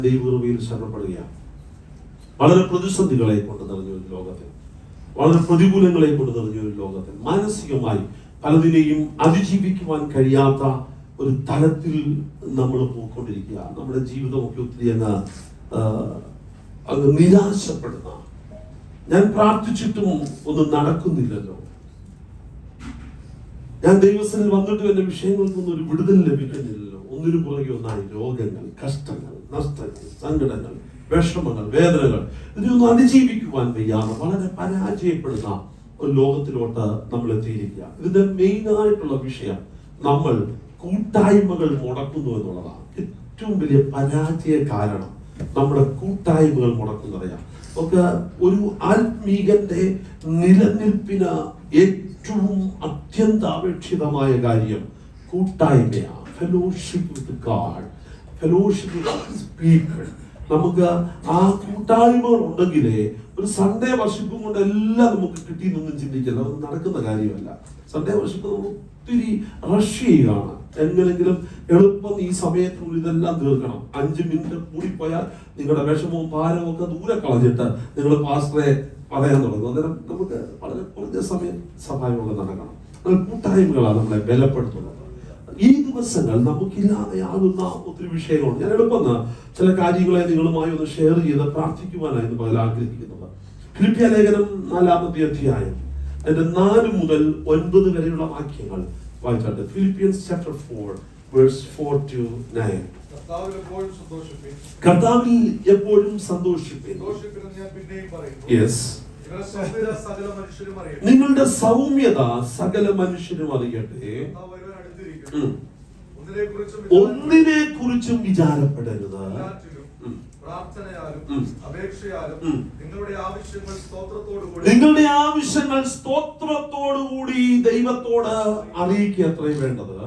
ദൈവകൃപയിൽ ശരണപ്പെടുകയാണ്. വളരെ പ്രതിസന്ധികളെ കൊണ്ട് നിറഞ്ഞ ഒരു ലോകത്തിൽ, വളരെ പ്രതികൂലങ്ങളെ കൊണ്ട് നിറഞ്ഞ ഒരു ലോകത്തിൽ മാനസികമായി പലതിനെയും അതിജീവിക്കുവാൻ കഴിയാത്ത ഒരു തലത്തിൽ നമ്മൾ പോയിക്കൊണ്ടിരിക്കുക. നമ്മുടെ ജീവിതമൊക്കെ ഒത്തിരി അങ്ങ് നിരാശപ്പെടുന്ന, ഞാൻ പ്രാർത്ഥിച്ചിട്ടും ഒന്നും നടക്കുന്നില്ലല്ലോ, ഞാൻ ദൈവസനിൽ വന്നിട്ടും എന്റെ വിഷയങ്ങൾക്കൊന്നും ഒരു വിടുതൽ ലഭിക്കുന്നില്ലല്ലോ, ഒന്നിനും പുറകെ ഒന്നായി രോഗങ്ങൾ, കഷ്ടങ്ങൾ, നഷ്ടങ്ങൾ, സങ്കടങ്ങൾ, വിഷമങ്ങൾ, വേദനകൾ, ഇതിനൊന്നും അതിജീവിക്കുവാൻ വയ്യാതെ വളരെ പരാജയപ്പെടുന്ന ഒരു ലോകത്തിലോട്ട് നമ്മൾ എത്തിയിരിക്കുക. ഇതിന്റെ മെയിനായിട്ടുള്ള വിഷയം നമ്മൾ കൂട്ടായ്മകൾ മുടക്കുന്നു എന്നുള്ളതാണ്. ഏറ്റവും വലിയ പരാജയ കാരണം നമ്മുടെ കൂട്ടായ്മകൾ മുടക്കുന്നതാണ്. നമുക്ക് ഒരു ആത്മീകന്റെ നിലനിൽപ്പിന് ഏറ്റവും അത്യന്താപേക്ഷിതമായ കാര്യം കൂട്ടായ്മയാണ്. Fellowship with God, fellowship with people. നമുക്ക് ആ കൂട്ടായ്മകൾ ഉണ്ടെങ്കിലേ ഒരു സൺഡേ വർഷിപ്പും കൊണ്ട് എല്ലാം നമുക്ക് കിട്ടിയെന്നൊന്നും ചിന്തിക്കുന്നത് അത് നടക്കുന്ന കാര്യമല്ല. സൺഡേ വർഷിപ്പ് നമ്മൾ ഒത്തിരി റഷ് ചെയ്യുകയാണ്. എങ്ങനെങ്കിലും എളുപ്പം ഈ സമയത്തിനുള്ളിൽ ഇതെല്ലാം തീർക്കണം. 5 മിനിറ്റ് കൂടിപ്പോയാൽ നിങ്ങളുടെ വിഷമവും ഭാരവും ഒക്കെ ദൂരെ കളഞ്ഞിട്ട് നിങ്ങൾ പാസ്റ്ററെ പറയാൻ തുടങ്ങും. അന്നേരം നമുക്ക് വളരെ കുറഞ്ഞ സമയം സഹായമുള്ള നടക്കണം. കൂട്ടായ്മകളാണ് നമ്മളെ ബലപ്പെടുത്തുന്നത്. ഈ ദിവസങ്ങൾ നമുക്കില്ലാതെയാകുന്ന ഒത്തിരി വിഷയങ്ങളുണ്ട്. ഞാൻ എളുപ്പം ചില കാര്യങ്ങളെ നിങ്ങളുമായി ഒന്ന് ഷെയർ ചെയ്ത് പ്രാർത്ഥിക്കുവാനായിരുന്നു പകൽ ആഗ്രഹിക്കുന്നത്. ഫിലിപ്പിയ ലേഖനം 4-ാമത്തെ അധ്യായം അതിന്റെ 4 മുതൽ 9 വരെയുള്ള വാക്യങ്ങൾ വായിച്ചാട്ടെ. Philippians chapter 4 verse 4 to 9. കർത്താവിൽ എപ്പോഴും സന്തോഷിപ്പിൻ. യെസ്. നിങ്ങളുടെ സൗമ്യത സകല മനുഷ്യരും അറിയട്ടെ. ഒന്നിനെ കുറിച്ചും വിചാരപ്പെടരുത്. നിങ്ങളുടെ ആവശ്യങ്ങൾ സ്തോത്രത്തോടുകൂടി ദൈവത്തോട് അറിയിക്കുക അത്രയും വേണ്ടത്.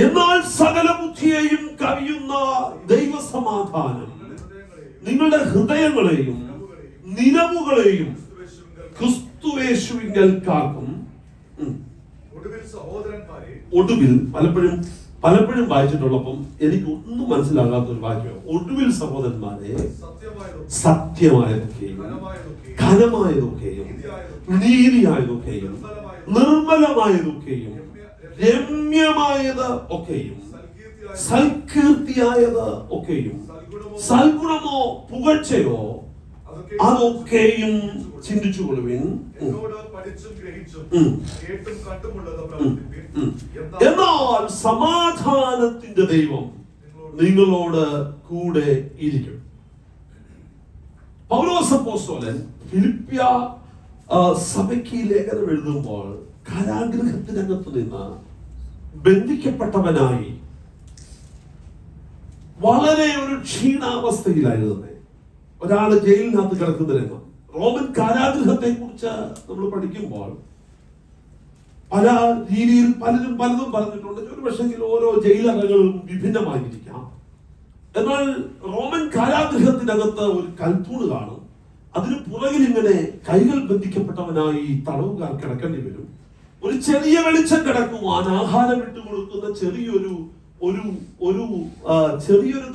എന്നാൽ സകല ബുദ്ധിയെയും കവിയുന്ന ദൈവസമാധാനം നിങ്ങളുടെ ഹൃദയങ്ങളെയും നിലവുകളെയും ക്രിസ്തുയേശുവിങ്കൽ കാക്കും. ഒടുവിൽ പലപ്പോഴും വായിച്ചിട്ടുള്ളപ്പം എനിക്ക് ഒന്നും മനസ്സിലാകാത്ത ഒരു വാക്യം. ഒടുവിൽ സഹോദരന്മാരെ സത്യമായതൊക്കെയും ഘനമായതൊക്കെയും നീതിയായതൊക്കെയും നിർമ്മലമായതൊക്കെയും രമ്യമായത് ഒക്കെയും സൽകീർത്തിയായത് ഒക്കെയും സൽഗുണമോ പുകഴ്ചയോ അതൊക്കെയും ചിന്തിച്ചുകൊള്ളുവിൻ. എന്നാൽ സമാധാനത്തിന്റെ ദൈവം നിങ്ങളോട് കൂടെ ഇരിക്കും. പൗലോസ് അപ്പോസ്തലൻ ഫിലിപ്പിയ സഭയ്ക്ക് ലേഖനം എഴുതുമ്പോൾ കാരാഗൃഹത്തിനകത്ത് നിന്ന് ബന്ധിക്കപ്പെട്ടവനായി വളരെ ഒരു ക്ഷീണാവസ്ഥയിലായിരുന്നു. ഒരാള് ജയിലിനകത്ത് കിടക്കുന്ന രംഗം. റോമൻ കാരാഗൃഹത്തെ കുറിച്ച് നമ്മൾ പഠിക്കുമ്പോൾ പല രീതിയിൽ പലതും പറഞ്ഞിട്ടുണ്ട്. ഒരു പക്ഷേ ഓരോ ജയിലറകളും വിഭിന്നമായിരിക്കാം. എന്നാൽ റോമൻ കാരാഗൃഹത്തിനകത്ത് ഒരു കൽത്തൂണ് കാണും. അതിന് പുറകിൽ ഇങ്ങനെ കൈകൾ ബന്ധിക്കപ്പെട്ടവനായി തടവുകാർ കിടക്കേണ്ടി വരും. ഒരു ചെറിയ വെളിച്ചം കിടക്കുവാൻ ആഹാരം ഇട്ട് കൊടുക്കുന്ന ചെറിയൊരു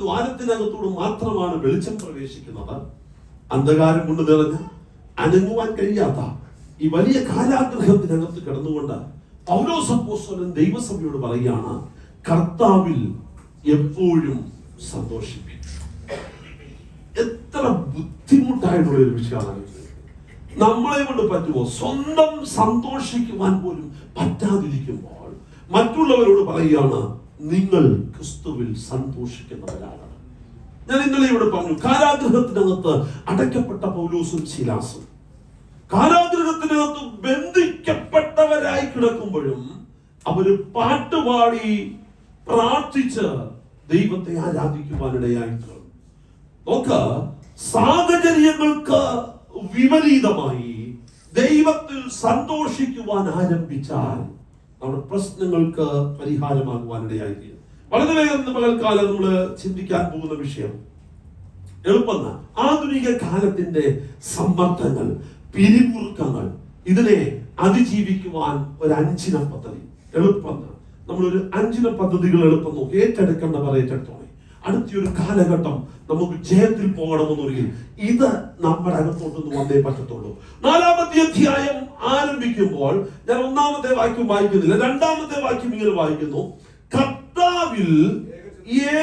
ദ്വാരത്തിനകത്തോട് മാത്രമാണ് വെളിച്ചം പ്രവേശിക്കുന്നത്. അന്ധകാരം കൊണ്ട് നിറഞ്ഞ അനങ്ങുവാൻ കഴിയാത്ത ഈ വലിയ കാരാഗൃഹത്തിനകത്ത് കിടന്നുകൊണ്ട് പൗലോസ് അപ്പോസ്തലൻ ദൈവസഭയോട് പറയുകയാണ്, കർത്താവിൽ എപ്പോഴും സന്തോഷിപ്പിൻ. എത്ര ബുദ്ധിമുട്ടായിട്ടുള്ള ഒരു വിഷയമാണ്. നമ്മളെ കൊണ്ട് പറ്റുമോ? സ്വന്തം സന്തോഷിക്കുവാൻ പോലും പറ്റാതിരിക്കുമ്പോൾ മറ്റുള്ളവരോട് പറയുകയാണ്, നിങ്ങൾ ക്രിസ്തുവിൽ സന്തോഷിക്കുന്നവരാണ്. ഞാൻ ഇന്നലെ ഇവിടെ പറഞ്ഞു, കാരാഗൃഹത്തിനകത്ത് അടയ്ക്കപ്പെട്ട പൗലോസും ശീലാസും കാരാഗൃഹത്തിനകത്ത് ബന്ധിക്കപ്പെട്ടവരായി കിടക്കുമ്പോഴും അവര് പാട്ടുപാടി പ്രാർത്ഥിച്ച് ദൈവത്തെ ആരാധിക്കുവാനിടയായിട്ട് നോക്ക്. സാഹചര്യങ്ങൾക്ക് വിപരീതമായി ദൈവത്തിൽ സന്തോഷിക്കുവാൻ ആരംഭിച്ചാൽ നമ്മുടെ പ്രശ്നങ്ങൾക്ക് പരിഹാരമാകുവാനിടയായിരിക്കും. വളരെ വേഗം പകൽക്കാലം നമ്മൾ ചിന്തിക്കാൻ പോകുന്ന വിഷയം എളുപ്പം ആധുനിക കാലത്തിന്റെ സമ്മർദ്ദങ്ങൾ, പിരിമുറുക്കങ്ങൾ, ഇതിനെ അതിജീവിക്കുവാൻ ഒരു 5 പദ്ധതി എളുപ്പം. നമ്മളൊരു 5 പദ്ധതികൾ എളുപ്പം നോക്കി ഏറ്റെടുക്കേണ്ടവർ ഏറ്റെടുത്തോളെ. അടുത്തൊരു കാലഘട്ടം നമുക്ക് ജയത്തിൽ പോകണമെന്നൊരിക്കൽ ഇത് നമ്മുടെ അകത്തോട്ടൊന്ന് വന്നേ പറ്റത്തുള്ളൂ. 4-ാമത്തെ അധ്യായം ആരംഭിക്കുമ്പോൾ ഞാൻ 1-ാമത്തെ വാക്യം വായിക്കുന്നില്ല, 2-ാമത്തെ വാക്യം ഇങ്ങനെ വായിക്കുന്നു: കർത്താവിൽ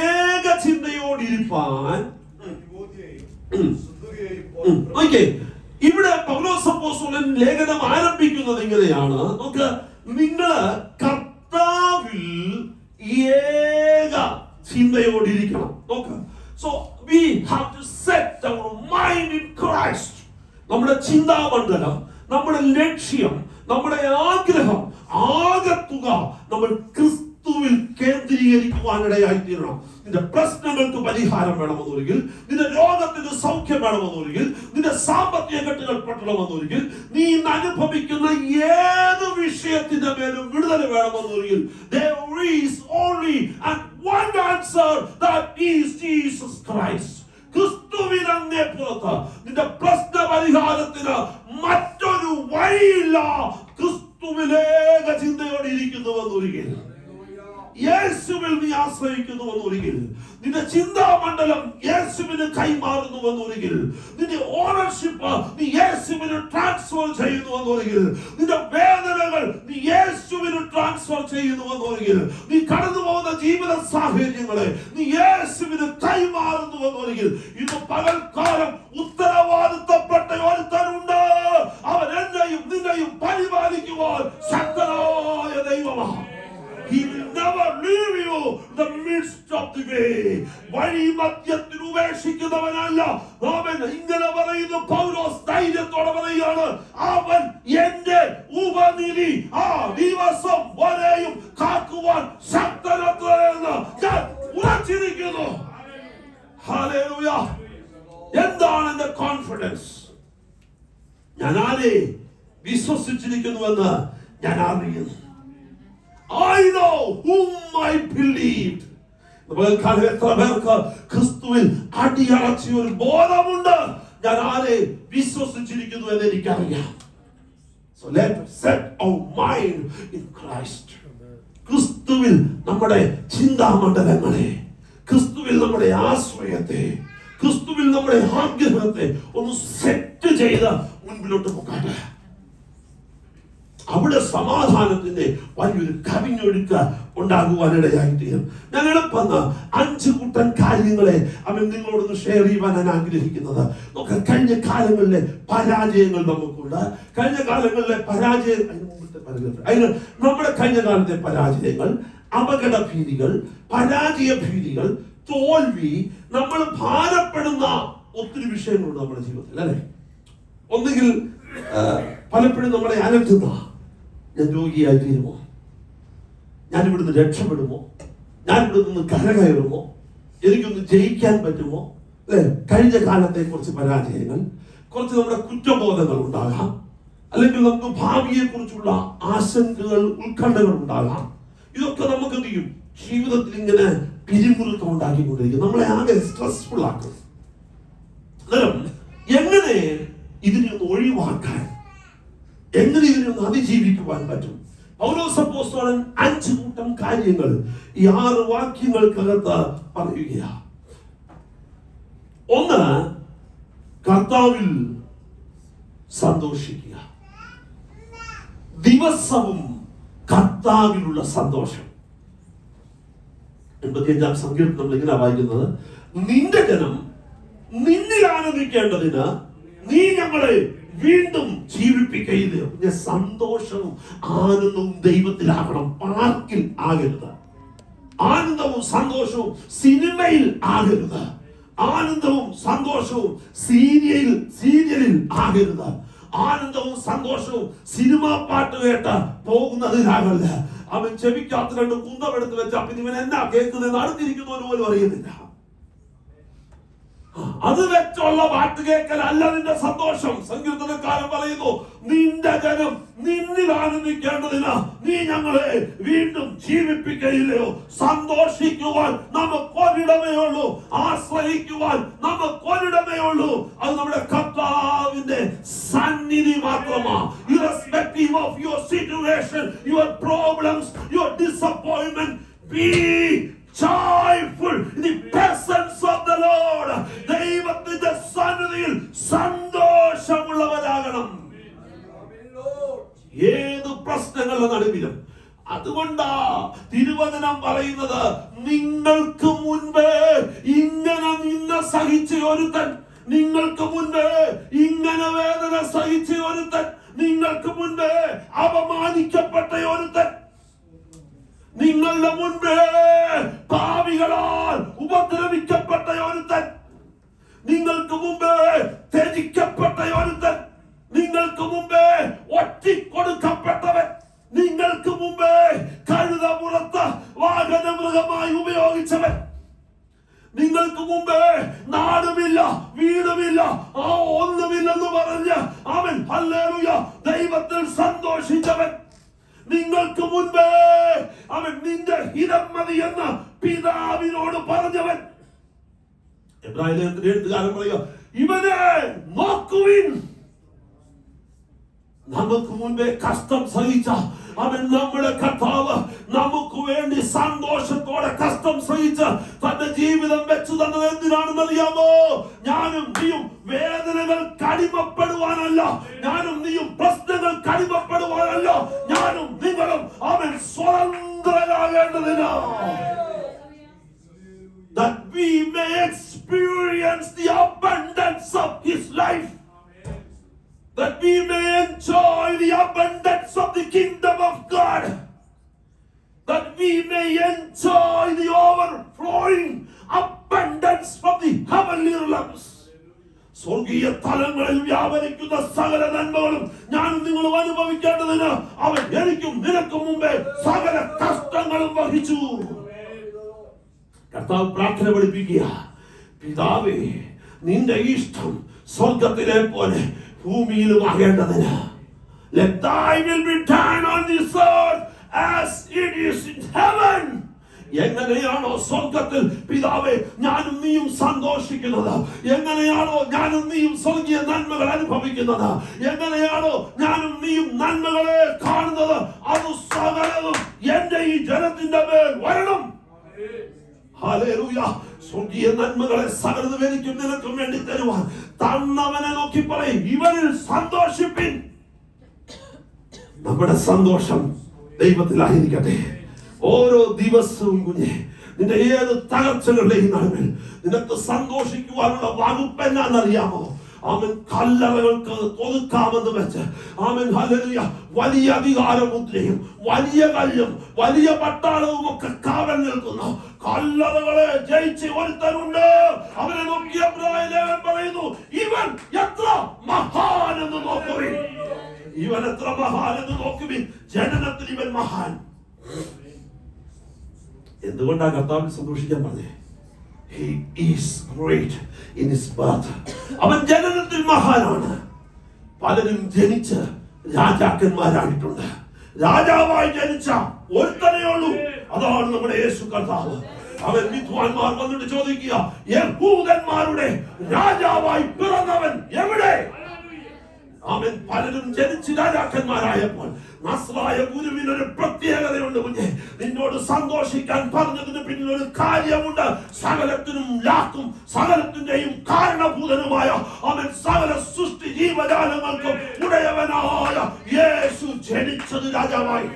ഏക ചിന്തയോടിരിപ്പാൻ. ഇവിടെ പൗലോസ് അപ്പോസ്തലൻ ലേഖനം ആരംഭിക്കുന്നത് ഇങ്ങനെയാണ്. നോക്ക്, നിങ്ങള് കർത്താവിൽ ഏക ചിന്തയോടിരിക്കണം. നോക്ക്, so we have to set our mind in Christ. നമ്മുടെ ചിന്താമണ്ഡലം, നമ്മുടെ ലക്ഷ്യം, നമ്മുടെ ആഗ്രഹം, ആകത്തുക നമ്മൾ ക്രിസ്തുവിൽ കേന്ദ്രീകരിക്കുവാനിടയായി തീരണം. നിന്റെ പ്രശ്നങ്ങൾക്ക് പരിഹാരം വേണമെന്നൊരിക്കൽ, നിന്റെ രോഗത്തിന് സൗഖ്യം വേണമെന്നൊരിക്കൽ, നിന്റെ സാമ്പത്തിക കെട്ടുകൾ പെട്ടണമെന്നൊരിക്കൽ, നീ ഇന്ന് അനുഭവിക്കുന്ന ഏത് വിഷയത്തിന്റെ മേലും വിടുതൽ വേണമെന്നൊരിക്കൽ, there is only and one answer, that is Jesus Christ. ക്രിസ്തുവിനെ പുറത്ത് നിന്റെ പ്രശ്ന പരിഹാരത്തിന് മറ്റൊരു വഴിയില്ല. ക്രിസ്തുവിലേക ചിന്തയോടെ ഇരിക്കുന്നുവെന്നൊരിക്കൽ, യേശുവിൽ നീ ആശ്രയിക്കുന്നുവെന്നൊരിക്കൽ, നിന്റെ ചിന്താമണ്ഡലം യേശുവിന് കൈമാറുന്നുവെന്നൊരിക്കൽ, നിന്റെ ഓണർഷിപ്പ് നീ യേശുവിന് ട്രാൻസ്ഫർ ചെയ്യുന്നുവെന്നൊരിക്കൽ, നിന്റെ വേദനകൾ നീ യേശുവിന് ട്രാൻസ്ഫർ ചെയ്യുന്നുവെന്നൊരിക്കൽ, നീ കടന്നു പോകുന്ന ജീവിത സാഹചര്യങ്ങളെ നീ യേശുവിന് കൈമാറുന്നുവെന്നൊരിക്കൽ, ഇന്ന് പകൽക്കാലം ഉത്തരവാദിത്തപ്പെട്ട ഒരുത്തനുണ്ട്. അവൻ എന്നെയും നിന്നെയും പരിപാലിക്കുവാൻ ശക്തനായ ദൈവമാണ്. He will never leave you in the midst of the way. വഴി മധ്യത്തിൽ ഉപേക്ഷിക്കുന്നവനല്ല അവൻ. ഇങ്ങനെ പറയുന്നു പൗലോസ്, ധൈര്യത്തോടെ പറയുകയാണ്, അവൻ എന്റെ ഉപനിധി ആ ദിവസം വരെയും കാക്കുവാൻ ശക്തനത്രയെന്ന് ഞാൻ ഉറച്ചിരിക്കുന്നു. ഹല്ലേലൂയ. എന്താണ് എന്റെ കോൺഫിഡൻസ്? ഞാൻ ആരെ വിശ്വസിച്ചിരിക്കുന്നുവെന്ന് ഞാൻ അറിയുന്നു. I know whom I believed. എത്ര പേർക്ക് ക്രിസ്തുവിൽ അടിയറച്ച ഒരു ബോധമുണ്ട്? ഞാൻ ആരെ വിശ്വസിച്ചിരിക്കുന്നു എന്ന് എനിക്കറിയാം. So let's set our mind in Christ. ക്രിസ്തുവിൽ നമ്മുടെ ചിന്താമണ്ഡലങ്ങളെ, ക്രിസ്തുവിൽ നമ്മുടെ ആശ്രയത്തെ, ക്രിസ്തുവിൽ നമ്മുടെ ആഗ്രഹത്തെ ഒന്ന് സെറ്റ് ചെയ്ത് മുൻപിലോട്ട് പോകാതെ അവിടെ സമാധാനത്തിന്റെ വലിയൊരു കവിഞ്ഞൊഴുക്ക് ഉണ്ടാകുവാനിടയായി തീരും. ഞാൻ എളുപ്പം 5 കൂട്ടം കാര്യങ്ങളെ അവൻ നിങ്ങളോടൊന്ന് ഷെയർ ചെയ്യുവാൻ ഞാൻ ആഗ്രഹിക്കുന്നത്. നോക്കാം, കഴിഞ്ഞ കാലങ്ങളിലെ പരാജയങ്ങൾ നമുക്കുണ്ട്. കഴിഞ്ഞ കാലങ്ങളിലെ അതിന് നമ്മുടെ കഴിഞ്ഞ കാലത്തെ പരാജയങ്ങൾ, അപകട ഭീതികൾ, പരാജയ ഭീതികൾ, തോൽവി, നമ്മൾ ഭാരപ്പെടുന്ന ഒത്തിരി വിഷയങ്ങളുണ്ട് നമ്മുടെ ജീവിതത്തിൽ, അല്ലെ? ഒന്നുകിൽ പലപ്പോഴും നമ്മളെ അലട്ടുന്ന, ഞാൻ രോഗിയായി തീരുമോ, ഞാൻ ഇവിടുന്ന് രക്ഷപ്പെടുമോ, ഞാൻ ഇവിടെ നിന്ന് കരകയറുമോ, എനിക്കൊന്ന് ജയിക്കാൻ പറ്റുമോ, അല്ലെ? കഴിഞ്ഞ കാലത്തെ കുറച്ച് പരാജയങ്ങൾ, കുറച്ച് നമ്മുടെ കുറ്റബോധങ്ങൾ ഉണ്ടാകാം, അല്ലെങ്കിൽ നമുക്ക് ഭാവിയെ കുറിച്ചുള്ള ആശങ്കകൾ, ഉത്കണ്ഠകൾ ഉണ്ടാകാം. ഇതൊക്കെ നമുക്ക് എന്ത് ചെയ്യും? ജീവിതത്തിൽ ഇങ്ങനെ പിരിമുറുക്കം ഉണ്ടാക്കിക്കൊണ്ടിരിക്കും, നമ്മളെ ആകെ സ്ട്രെസ്ഫുൾ ആക്കും. അന്നേരം എങ്ങനെ ഇതിനൊന്ന് ഒഴിവാക്കാൻ, എങ്ങനെ ഇതിനൊന്ന് അതിജീവിക്കുവാൻ പറ്റും? പൗലോസ് അപ്പോസ്തലൻ 5 കൂട്ടം കാര്യങ്ങൾ ഈ 6 വാക്യങ്ങൾക്കകത്ത് പറയുകയാണ്. ഒന്ന്, കർത്താവിൽ സന്തോഷിക്കുക. ദിവസവും കർത്താവിലുള്ള സന്തോഷം. 85-ാം സങ്കീർത്തനം നമ്മൾ ഇങ്ങനെ വായിക്കുന്നത്: നിന്റെ ജനം നിന്നിൽ ആനന്ദിക്കേണ്ടതിന് നീ ഞങ്ങളെ വീണ്ടും ജീവിപ്പിക്കുകയില്ല. സന്തോഷവും ആനന്ദവും ദൈവത്തിലാകണം, പാർക്കിൽ ആകരുത്. ആനന്ദവും സന്തോഷവും സിനിമയിൽ ആകരുത്. ആനന്ദവും സന്തോഷവും സീരിയലിൽ ആകരുത്. ആനന്ദവും സന്തോഷവും സിനിമാ പാട്ട് കേട്ട് പോകുന്നതിനാകരുത്. അവൻ ചെവിക്കാത്ത 2 കുന്തമെടുത്ത് വെച്ച പിന്നെ ഇവൻ എന്നാ കേൾക്കുന്നത് അടുത്തിരിക്കുന്നവന് പോലും അറിയുന്നില്ല. അത് വെച്ചുള്ള പാട്ട് കേൾക്കൽ അല്ല നിന്റെ സന്തോഷം. സങ്കീർത്തനക്കാരൻ പറയുന്നു, നിന്റെ ജനം നിന്നിൽ ആനന്ദിക്കേണ്ടതിന് നീ ഞങ്ങളെ വീണ്ടും ജീവിപ്പിക്കുകയില്ലയോ. സന്തോഷിക്കുവാൻ നമുക്കൊരിടമേ ഉള്ളൂ, ആശ്രയിക്കുവാൻ നമുക്കൊരിടമേ ഉള്ളൂ. അത് നമ്മുടെ കർത്താവിന്റെ സന്നിധി മാത്രമാണ്. Irrespective of your situation, your problems, your disappointment, be joyful in the best അതുകൊണ്ടാ തിരുവചനം പറയുന്നത്, നിങ്ങൾക്ക് മുൻപേ ഇങ്ങനെ നിന്ന സഹിച്ച ഒരുത്തൻ, നിങ്ങൾക്ക് മുൻപേ ഇങ്ങനെ വേദന സഹിച്ച ഒരുത്തൻ, നിങ്ങൾക്ക് മുൻപേ അപമാനിക്കപ്പെട്ട ഒരുത്തൻ, നിങ്ങളുടെ മുൻപേ പാപികളാൽ ഉപദ്രവിക്കപ്പെട്ട ഒരുത്തൻ, നിങ്ങൾക്ക് മുമ്പേ ത്യജിക്കപ്പെട്ട ഒരുത്തൻ, നിങ്ങൾക്ക് മുമ്പേ ഒറ്റിക്കൊടുക്കപ്പെട്ടവൻ, നിങ്ങൾക്ക് മുമ്പേ കഴുതപുറത്ത് വാഹനമൃഗമായി ഉപയോഗിച്ചവൻ, നിങ്ങൾക്ക് മുമ്പേ നാടുമില്ല വീടുമില്ല ഒന്നുമില്ലെന്ന് പറഞ്ഞ് അവൻ ഹല്ലേലൂയ ദൈവത്തിൽ സന്തോഷിച്ചവൻ, നിങ്ങൾക്ക് മുൻപേ അവൻ നിന്റെ ഹിതം മതി എന്ന് പിതാവിനോട് പറഞ്ഞവൻ. എബ്രായലേഖനത്തിലെ എഴുത്തുകാരൻ പറയുക, ഇവനെ നോക്കുവിൻ. നമുക്ക് മുൻപേ കഷ്ടം സഹിച്ച അവൻ നമ്മുടെ കർത്താവ് നമുക്ക് വേണ്ടി സന്തോഷത്തോടെ കഷ്ടം സഹിച്ച് തന്റെ ജീവിതം വെച്ചു തന്നത് എന്തിനാണെന്ന് അറിയാമോ? ഞാനും നീയും വേദനകൾ കടിമപ്പെടുവാനല്ല, ഞാനും നീയും പ്രശ്നങ്ങൾ കടിമപ്പെടുവാനല്ല, ഞാനും നിങ്ങളും അവൻ സ്വതന്ത്രരാകേണ്ടതിന്. That we may experience the abundance of his life, that we may enjoy the abundance of the kingdom of God, that we may enjoy the overflowing abundance from the heavenly realms. സ്വർഗീയ തലങ്ങളിൽ വ്യാപരിക്കുന്ന സകല നന്മകളും ഞാനും നിങ്ങളും അനുഭവിക്കേണ്ടതിന് അവൻ എനിക്കും നിനക്കും മുമ്പേ സകല കഷ്ടങ്ങളും വഹിച്ചു. കർത്താവ് പ്രാർത്ഥന പഠിപ്പിക്കുക, പിതാവേ നിന്റെ ഇഷ്ടം സ്വർഗത്തിലെ പോലെ ഭൂമിയിലും ആകേണ്ടതിന്. Let thy will be done on this earth as it is in heaven. എങ്ങനെയാണോ സ്വർഗത്തിൽ പിതാവേ ഞാനും നീയും സന്തോഷിക്കുന്നത്, എങ്ങനെയാണോ ഞാനും നീയും സ്വർഗീയ നന്മകൾ അനുഭവിക്കുന്നത്, എങ്ങനെയാണോ ഞാനും നീയും നന്മകളെ കാണുന്നത്, അത് സകലതും എന്റെ ഈ ജനത്തിന്റെ മേൽ വരണം. ഹല്ലേലൂയ. സ്വർഗീയ നന്മകളെ സകലതും എനിക്കും നിനക്കും വേണ്ടി തരുവാൻ തന്നവനെ നോക്കി പറയും, ഇവനിൽ സന്തോഷിപ്പിൻ. നമ്മുടെ സന്തോഷം ദൈവത്തിലായിരിക്കട്ടെ. ഓരോ ദിവസവും കുഞ്ഞെ നിന്റെ ഏത് തകർച്ചകളുടെയും നടുവിൽ നിനക്ക് സന്തോഷിക്കുവാനുള്ള വകുപ്പ് എന്നാണെന്നറിയാമോ? അവൻ കല്ലറകൾക്ക് ഒതുക്കാമെന്ന് വെച്ച് അവൻ ഹല്ലേലൂയ വലിയ അധികാരമുദ്രയും വലിയ കല്ലും വലിയ പട്ടാളവും ഒക്കെ കാവൽ നിൽക്കുന്നു. കല്ലറകളെ ജയിച്ച് ഒരുത്തനുണ്ട്. അവനെ നോക്കിയ എബ്രായലേഖകൻ പറയുന്നു, ഇവൻ എത്ര മഹാൻ എന്ന് നോക്കുവിൻ. ഇവൻ എത്ര മഹാൻ എന്ന് നോക്കുവിൻ. ജനനത്തിൽ ഇവൻ മഹാൻ. എന്തുകൊണ്ടാണ് കർത്താവിൽ സന്തോഷിക്കാൻ പറഞ്ഞേ? He is great in his birth. അവൻ ജനനത്തിൽ മഹാനാണ്. പലരും ജനിച്ച് രാജാക്കന്മാരായിട്ടുണ്ട്. രാജാവായി ജനിച്ച ഒരുത്തനേ ഉള്ളൂ, അതാണ് നമ്മുടെ യേശു കർത്താവ്. അവൻ വിദ്വാൻമാർ വന്നിട്ട് ചോദിക്കുക, യഹൂദന്മാരുടെ രാജാവായി പിറന്നവൻ എവിടെ? അവൻ പലരും ജനിച്ച് രാജാക്കന്മാരായപ്പോൾ നസ്രായ ഗുരുവിനൊരു പ്രത്യേകതയുണ്ട് കുഞ്ഞെ. നിന്നോട് സന്തോഷിക്കാൻ പറഞ്ഞതിന് പിന്നിൽ ഒരു കാര്യമുണ്ട്. സകലത്തിനും ലാക്കും സകലത്തിന്റെയും കാരണഭൂതനുമായ അവൻ സകല സൃഷ്ടി ജീവജാലങ്ങൾക്കും ഉടയവനായ യേശു ജനിച്ചത് രാജാവായി.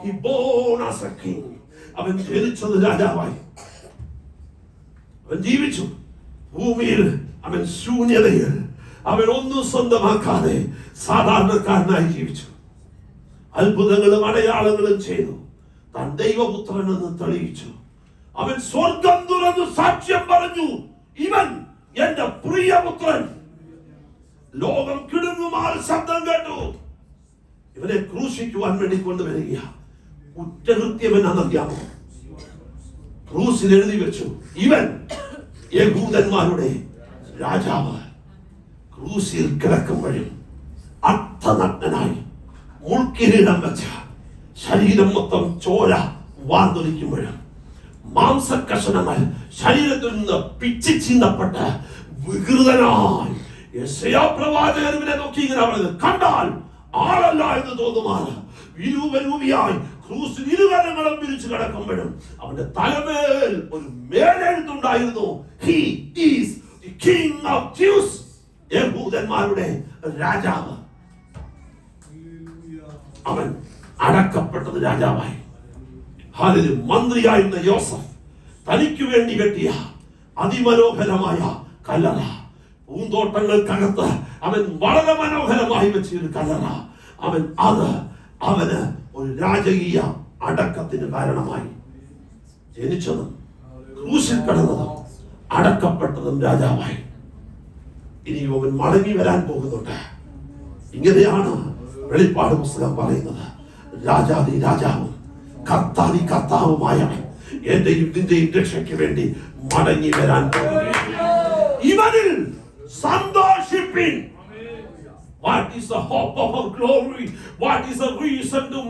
He born as a king. അവൻ ജനിച്ചത് രാജാവായി. അവൻ ജീവിച്ചു ഭൂമിയിൽ. അവൻ ശൂന്യതയിൽ അവൻ ഒന്നും സ്വന്തമാക്കാതെ സാധാരണക്കാരനായി ജീവിച്ചു. അത്ഭുതങ്ങളും അടയാളങ്ങളും ചെയ്തു. താൻ ദൈവപുത്രനെന്ന് തെളിയിച്ചു. അവൻ സ്വർഗം തുറന്നു സാക്ഷ്യം പറഞ്ഞു, ഇവൻ എന്റെ പ്രിയപുത്രൻ. ലോകം കിടുങ്ങുമാറി ശബ്ദം കേട്ടു. ഇവനെ ക്രൂശിക്കുവാൻ വേണ്ടി കൊണ്ടുവരിക. കുറ്റകൃത്യമെന്നറിയാമോ? ക്രൂസിൽ എഴുതി വെച്ചു, ഇവൻ യഹൂദന്മാരുടെ രാജാവ്. ക്രൂസിൽ കിടക്കുമ്പോഴും അർത്ഥനഗ്നനായി മുൾക്കിരീടം വെച്ച ശരീരം മൊത്തം ചോര വാർന്നൊലിക്കുമ്പോഴും മാംസകഷണങ്ങൾ ശരീരത്തിൽ നിന്ന് പിച്ചി ചീന്തപ്പെട്ട വികൃതനായി യെശയ്യാ പ്രവാചകൻ ഇവനെ നോക്കി ഇങ്ങനെ പറയുന്നത്, കണ്ടാൽ ആളല്ല എന്ന് തോന്നുമാറ് വിരൂപരൂപിയായി ക്രൂസിൽ ഇരുകരങ്ങളും പിരിച്ചു കിടക്കുമ്പോഴും അവന്റെ തലമേൽ ഒരു മേലെഴുത്തുണ്ടായിരുന്നു, He is the King of Jews. യഹൂദന്മാരുടെ രാജാവ്. അവൻ അടക്കപ്പെട്ടത് രാജാവായി. ഹാലേലൂയ. മന്ത്രിയായിരുന്ന യോസഫ് തനിക്ക് വേണ്ടി കെട്ടിയ അതിമനോഹരമായ കല്ലറ, പൂന്തോട്ടങ്ങൾക്കകത്ത് അവൻ വളരെ മനോഹരമായി വെച്ചൊരു കല്ലറ, അവന് ഒരു രാജകീയ അടക്കത്തിന് കാരണമായി. ജനിച്ചതും ക്രൂശിൽ കിടന്നതും അടക്കപ്പെട്ടതും രാജാവായി. ഇനി അവൻ മടങ്ങി വരാൻ പോകുന്നുണ്ട്. ഇങ്ങനെയാണ് വെളിപ്പാട് പുസ്തകം പറയുന്നത്. രാജാതി രാജാവും കർത്താതി കർത്താവുമായവൻ എന്റെയും നിന്റെയും രക്ഷയ്ക്ക് വേണ്ടി മടങ്ങി വരാൻ പോകുകയാണ്. ഇവനിൽ സന്തോഷിപ്പിൻ. What is the hope of our glory? What is the reason to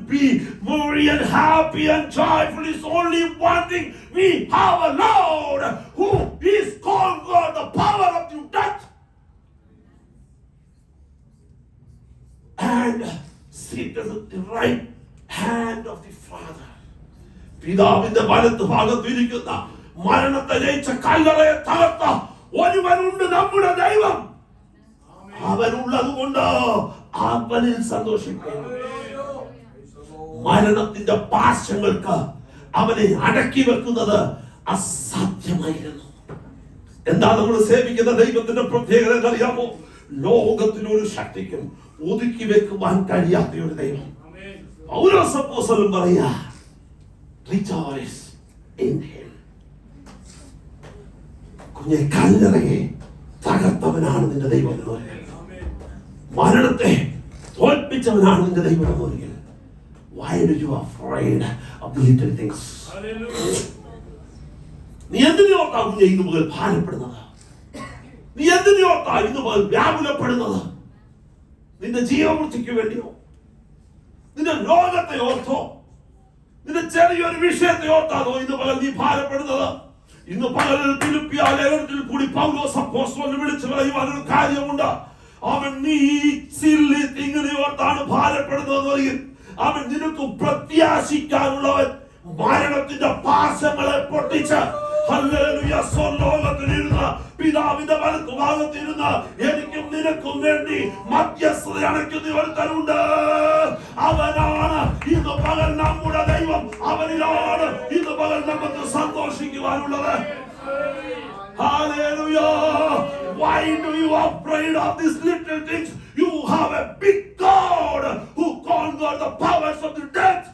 be merry and happy and joyful? Is only one thing. We have a Lord who is conquered the power of the death and sitteth at the right hand of the Father. പിതാവിന്റെ വലത്ത് ഭാഗത്ത് ഇരിക്കുന്ന മരണത്തെ ജയിച്ച കല്ലറയെ തകർത്ത ഒരുവനുണ്ട്, നമ്മുടെ ദൈവം. അവനുള്ളത് കൊണ്ട് അവനിൽ സന്തോഷിക്കുന്നു. മരണത്തിന്റെ പാശങ്ങൾക്ക് അവനെ അടക്കി വെക്കുന്നത് അസാധ്യമായിരുന്നു. എന്താ നമ്മൾ സേവിക്കുന്ന ദൈവത്തിന്റെ പ്രത്യേകത എന്നറിയാമോ? ലോകത്തിനൊരു ശക്തിക്കും ഒതുക്കി വെക്കുവാൻ കഴിയാത്ത ഒരു ദൈവം. പൗലോസ് അപ്പോസ്തലൻ പറയാ, rejoice in him. കുഞ്ഞെ, കല്ലറയെ തകർത്തവനാണ് നിന്റെ ദൈവം എന്ന് പറയുന്നത്. മരണത്തെ തോൽപ്പിച്ചവനാണ് നിന്റെ ദൈവം എന്ന് പറയുന്നത്. Why do you afraid of the little things? നീ എന്തിനോർത്താ കുഞ്ഞെ ഇന്ന് മുതൽ ഭാരപ്പെടുന്നത്? നീ എന്തിനോർത്താ ഇന്ന് മുതൽ വ്യാകുലപ്പെടുന്നത്? നിന്റെ ജീവവൃത്തിക്ക് വേണ്ടിയോ? നിന്റെ ലോകത്തെ ഓർത്തോ? നിന്റെ ചെറിയൊരു വിഷയത്തെ ഓർത്താണോ ഇന്ന് പകൽ നീ ഭാരപ്പെടുന്നത്? ഇന്ന് പകൽ ഫിലിപ്പിയ ലേഖനത്തിൽ കൂടി പൗലോസ് അപ്പോസ്തലൻ വിളിച്ചു പറയുവാൻ ഒരു കാര്യമുണ്ട്. അവൻ നീ ഇങ്ങനെ ഓർത്താണ് ഭാരപ്പെടുന്നത്. അവൻ നിനക്ക് പ്രത്യാശിക്കാനുള്ളവൻ മരണത്തിന്റെ പാശങ്ങളെ പൊട്ടിച്ച് ഹല്ലേലൂയ സ്വർലോകത്തിലിരുന്ന് പിതാവിന്റെ വലത്തുഭാഗത്തിരുന്ന് എനിക്കും നിനക്കും വേണ്ടി മധ്യസ്ഥത അണയ്ക്കുന്ന ഒരുത്തനുണ്ട്. അവനാണ് ഇന്ന് പകൽ നമ്മുടെ ദൈവം. അവനിലാണ് ഇന്ന് പകൽ നമുക്ക് സന്തോഷിക്കുവാനുള്ളത്. Hallelujah. Why do you afraid of these little things? You have a big God who conquered the powers of the death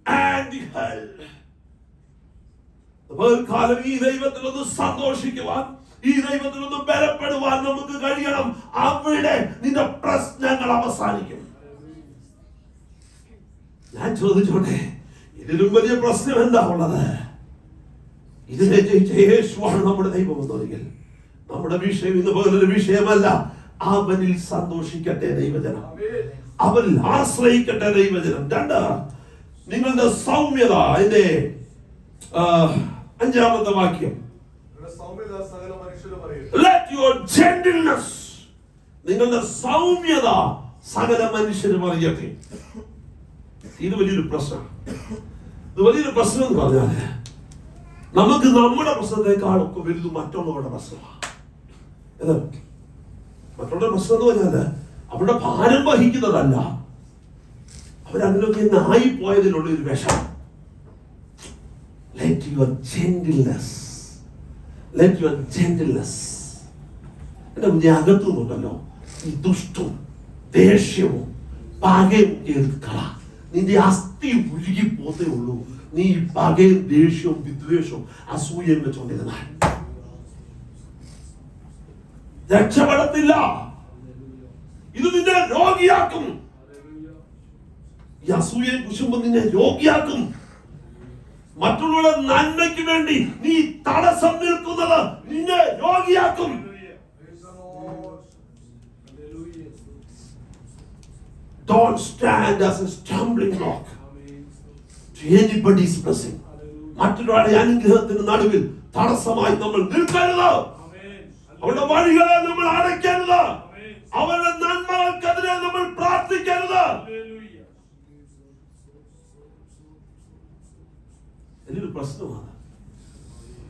and the hell. കാലം ഈ ദൈവത്തിലൊന്ന് സന്തോഷിക്കുവാൻ, ഈ ദൈവത്തിലൊന്ന് ബലപ്പെടുവാൻ നമുക്ക് കഴിയണം. അവിടെ നിന്റെ പ്രശ്നങ്ങൾ അവസാനിക്കും. ഞാൻ ചോദിച്ചോട്ടെ, ഇതിലും വലിയ പ്രശ്നം എന്താ ഉള്ളത്? ഇതിനെ ജയിച്ച യേശുവാണ് നമ്മുടെ ദൈവം എന്നൊരിക്കൽ. നമ്മുടെ വിഷയം ഇന്ന് പോലൊരു വിഷയമല്ല. അവനിൽ സന്തോഷിക്കട്ടെ ദൈവജനം, അവനിൽ ആശ്രയിക്കട്ടെ ദൈവജനം. രണ്ട്, നിങ്ങളുടെ സൗമ്യത. അതിന്റെ 5-ാമത്തെ വാക്യം, let your gentleness, നിങ്ങളുടെ സൗമ്യത സകല മനുഷ്യരും അറിയട്ടെ. ഇത് വലിയൊരു പ്രശ്നം. ഇത് വലിയൊരു പ്രശ്നം എന്ന് പറഞ്ഞാല് നമുക്ക് നമ്മുടെ പ്രശ്നത്തെക്കാളൊക്കെ വലുത് മറ്റുള്ളവരുടെ പ്രശ്നമാണ്. മറ്റുള്ള പ്രശ്നം എന്ന് പറഞ്ഞാല് അവരുടെ ഭാരം വഹിക്കുന്നതല്ല, അവരതിലൊക്കെ ആയിപ്പോയതിലുള്ള ഒരു വിഷം. Let your gentleness, let your gentleness. എന്റെ കുഞ്ഞെ, അകത്തു നിന്നുണ്ടല്ലോ ഈ ദുഷ്ടവും ദേഷ്യവും പകയും കേൾക്കള. നിന്റെ അസ്ഥി ഉരുകി പോത്തേ ഉള്ളൂ. നീ പകയും ദേഷ്യവും വിദ്വേഷവും അസൂയയും വെച്ചോണ്ടിരുന്നാൽ രക്ഷപ്പെടത്തില്ല. ഇത് നിന്നെ രോഗിയാക്കും. ഈ അസൂയയും കുശുമ്പും നിന്നെ രോഗിയാക്കും. മറ്റുള്ളവരുടെ നന്മയ്ക്ക് വേണ്ടി നീ തടസ്സം നിൽക്കുന്നത് നിന്നെ രോഗിയാക്കും. Don't stand as a stumbling block to anybody's blessing. മറ്റുള്ളവരുടെ അനുഗ്രഹത്തിന് നടുവിൽ തടസ്സമായി നമ്മൾ നിൽക്കരുത്. അവരുടെ വഴികളെ നമ്മൾ അടയ്ക്കരുത്. അവരുടെ നന്മകൾക്കെതിരെ നമ്മൾ പ്രാർത്ഥിക്കരുത്. എന്നൊരു പ്രശ്നമാണ്.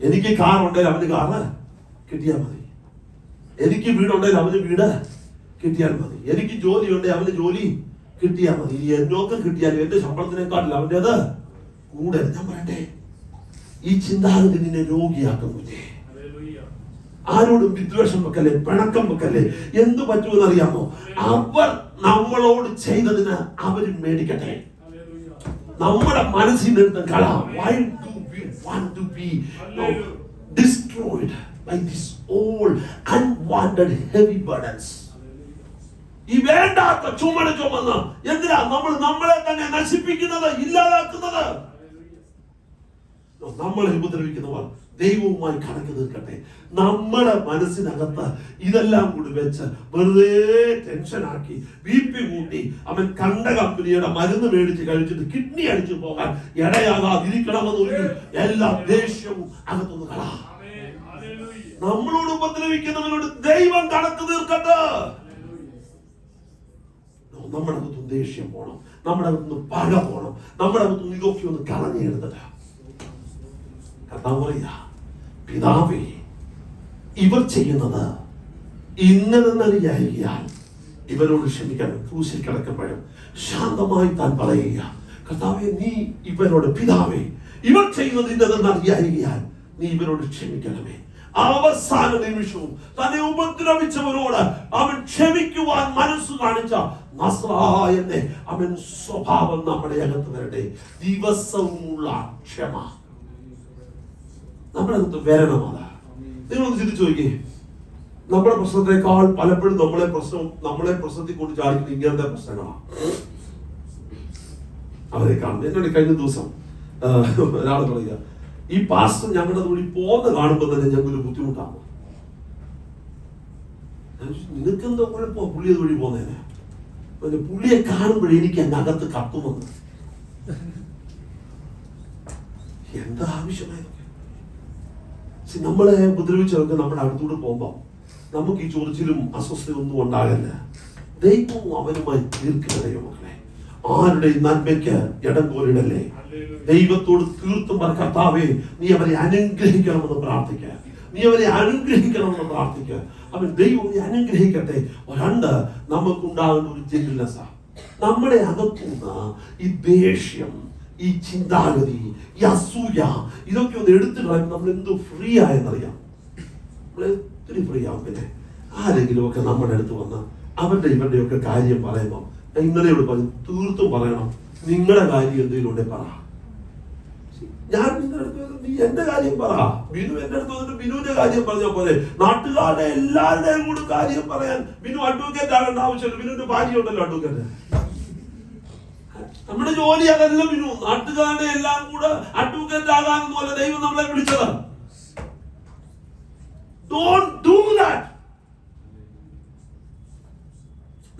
എനിക്ക് കാർ ഉണ്ടെങ്കിൽ അവന് കാറ് കിട്ടിയാൽ മതി. എനിക്ക് വീടുണ്ടെങ്കിൽ അവന് വീട് കിട്ടിയാൽ മതി. എനിക്ക് ജോലി ഉണ്ടെങ്കിൽ അവന് ജോലി കിട്ടിയാൽ മതി. ഈ എന്നൊക്കെ കിട്ടിയാലും എന്റെ ശമ്പളത്തിനെക്കാട്ടില്ല അവൻ്റെത് കൂടെ. ഞാൻ പറയട്ടെ, ഈ ചിന്താഗതി നിന്നെ രോഗിയാക്കുന്നില്ലേ? ആരോടും വിദ്വേഷം വെക്കല്ലേ, പിണക്കം വെക്കല്ലേ. എന്ത് പറ്റുമെന്ന് അറിയാമോ? അവർ നമ്മളോട് ചെയ്തതിന് അവരും മേടിക്കട്ടെ. നമ്മുടെ മനസ്സിനെടുത്ത് കള. Why do we want to be destroyed by these old unwanted heavy burdens? ഈ വേണ്ടാത്ത ചുമട് ചുമന്ന് എന്തിനാ നമ്മൾ നമ്മളെ തന്നെ നശിപ്പിക്കുന്നത്, ഇല്ലാതാക്കുന്നത്? നമ്മളെ ഉപദ്രവിക്കുന്നവർ ദൈവവുമായി കണക്ക് തീർക്കട്ടെ. നമ്മുടെ മനസ്സിനകത്ത് ഇതെല്ലാം കൂടി വെച്ച് വെറുതെ ടെൻഷനാക്കി BP കൂട്ടി അവൻ കണ്ട കമ്പനിയുടെ മരുന്ന് മേടിച്ച് കഴിച്ചിട്ട് കിഡ്നി അടിച്ചു പോകാൻ ഇടയാകാതിരിക്കണമെന്നൊരു എല്ലാ ദേഷ്യവും അകത്തുനിന്ന് കളാ. നമ്മളോട് ഉപദ്രവിക്കുന്നവരോട് ദൈവം കണക്ക് തീർക്കട്ടെ. നമ്മുടെ അകത്തുനിന്ന് ദേഷ്യം പോണം, നമ്മുടെ അകത്തുനിന്ന് പക പോണം, നമ്മുടെ അകത്തുനിന്ന് ഇതൊക്കെ ഒന്ന് കളഞ്ഞെടുത്തിട്ട് പിതാവേ, ഇവർ ചെയ്യുന്നത് ഇന്നതെന്നറിയാൽ ഇവരോട് ക്ഷമിക്കണം. ക്രൂശിൽ കിടക്കുമ്പോഴും ശാന്തമായി താൻ പറയുക, കർത്താവേ, നീ ഇവരോട്, പിതാവേ, ഇവർ ചെയ്യുന്നത് ഇന്നതെന്നറിയാൽ നീ ഇവരോട് ക്ഷമിക്കണമേ. അവസാന നിമിഷവും തന്നെ ഉപദ്രവിച്ചവരോട് അവൻ ക്ഷമിക്കുവാൻ മനസ്സ് കാണിച്ച നസ്രായന്റെ അവൻ സ്വഭാവം നമ്മുടെ അകത്ത് വരട്ടെ. ദിവസവുമുള്ള ക്ഷമ നമ്മുടെ അകത്ത് വരണം. അതാ നിങ്ങളൊന്ന് ചിന്തിച്ചു നോക്കിയേ. നമ്മുടെ പ്രശ്നത്തെക്കാൾ പലപ്പോഴും നമ്മളെ പ്രശ്നത്തിൽ കൊണ്ട് ചാടിക്കുന്ന ഇങ്ങനത്തെ പ്രശ്നങ്ങളാണ്. അവരെ കാണുന്നത് എന്നോട് കഴിഞ്ഞ ദിവസം ഒരാൾ പറയുക, ഈ പാസ്റ്റർ ഞങ്ങളുടെ കൂടി പോകുന്ന കാണുമ്പോൾ തന്നെ ഞങ്ങൾക്കൊരു ബുദ്ധിമുട്ടാണ്. നിങ്ങൾക്ക് എന്തോ കുഴപ്പമോ പുള്ളി അത് വഴി പോകുന്നതിന്? പുള്ളിയെ കാണുമ്പോഴേ എനിക്ക് എന്റെ അകത്ത് കത്തുമെന്ന്. എന്താ ആവശ്യമായത്? നമ്മളെ ഉപദ്രവിച്ചവർക്ക് നമ്മുടെ അടുത്തൂടെ പോകുമ്പോ നമുക്ക് ഈ ചൊറിച്ചിലും അസ്വസ്ഥയൊന്നും ഉണ്ടാകല്ല. ദൈവവും അവനുമായി തീർക്കുന്നതയോ മക്കളെ. ആരുടെയും നന്മയ്ക്ക് ഇടം പോലിടല്ലേ. ദൈവത്തോട് തീർത്തും കർത്താവേ, നീ അവരെ അനുഗ്രഹിക്കണമെന്ന് പ്രാർത്ഥിക്കുക. നീ അവരെ അനുഗ്രഹിക്കണമെന്ന് പ്രാർത്ഥിക്കുക. അവൻ ദൈവം അനുഗ്രഹിക്കട്ടെ. രണ്ട്, നമുക്കുണ്ടാകുന്ന ഒരു ജെന്റിൽനെസ്. നമ്മുടെ അകത്തുനിന്ന് ഈ ദേഷ്യം, ഈ ചിന്താഗതി, ഈ അസൂയ, ഇതൊക്കെ ഒന്ന് എടുത്തു കളയാൻ നമ്മൾ എന്തോ ഫ്രീ ആയെന്നറിയാം. നമ്മൾ ഒത്തിരി ഫ്രീ ആവും. പിന്നെ ആരെങ്കിലും ഒക്കെ നമ്മുടെ അടുത്ത് വന്ന് അവരുടെ ഇവരുടെ ഒക്കെ കാര്യം പറയുമ്പോൾ ഇന്നലെയോട് പറഞ്ഞു, തീർത്തും പറയണം, നിങ്ങളുടെ കാര്യം എന്തെങ്കിലും ഉണ്ടെ പറ. ഞാൻ നിങ്ങളുടെ അടുത്ത് നീ എന്റെ കാര്യം പറ. ബിനു എന്റെ അടുത്ത് വന്നിട്ട് ബിനുവിന്റെ കാര്യം പറഞ്ഞ പോലെ നാട്ടുകാരുടെ എല്ലാവരുടെയും കൂടെ കാര്യം പറയാൻ ബിനു അഡ്വക്കേറ്റ് ആകേണ്ട ആവശ്യമില്ല. ബിനുവിന്റെ ഭാര്യ ഉണ്ടല്ലോ അഡ്വക്കേറ്റ്. നമ്മുടെ ജോലി അതല്ല ബിനു. നാട്ടുകാരുടെ എല്ലാം കൂടെ അഡ്വക്കേറ്റ് ആകാനെന്ന് പോലെ ദൈവം നമ്മളെ വിളിച്ചത്. Don't do that.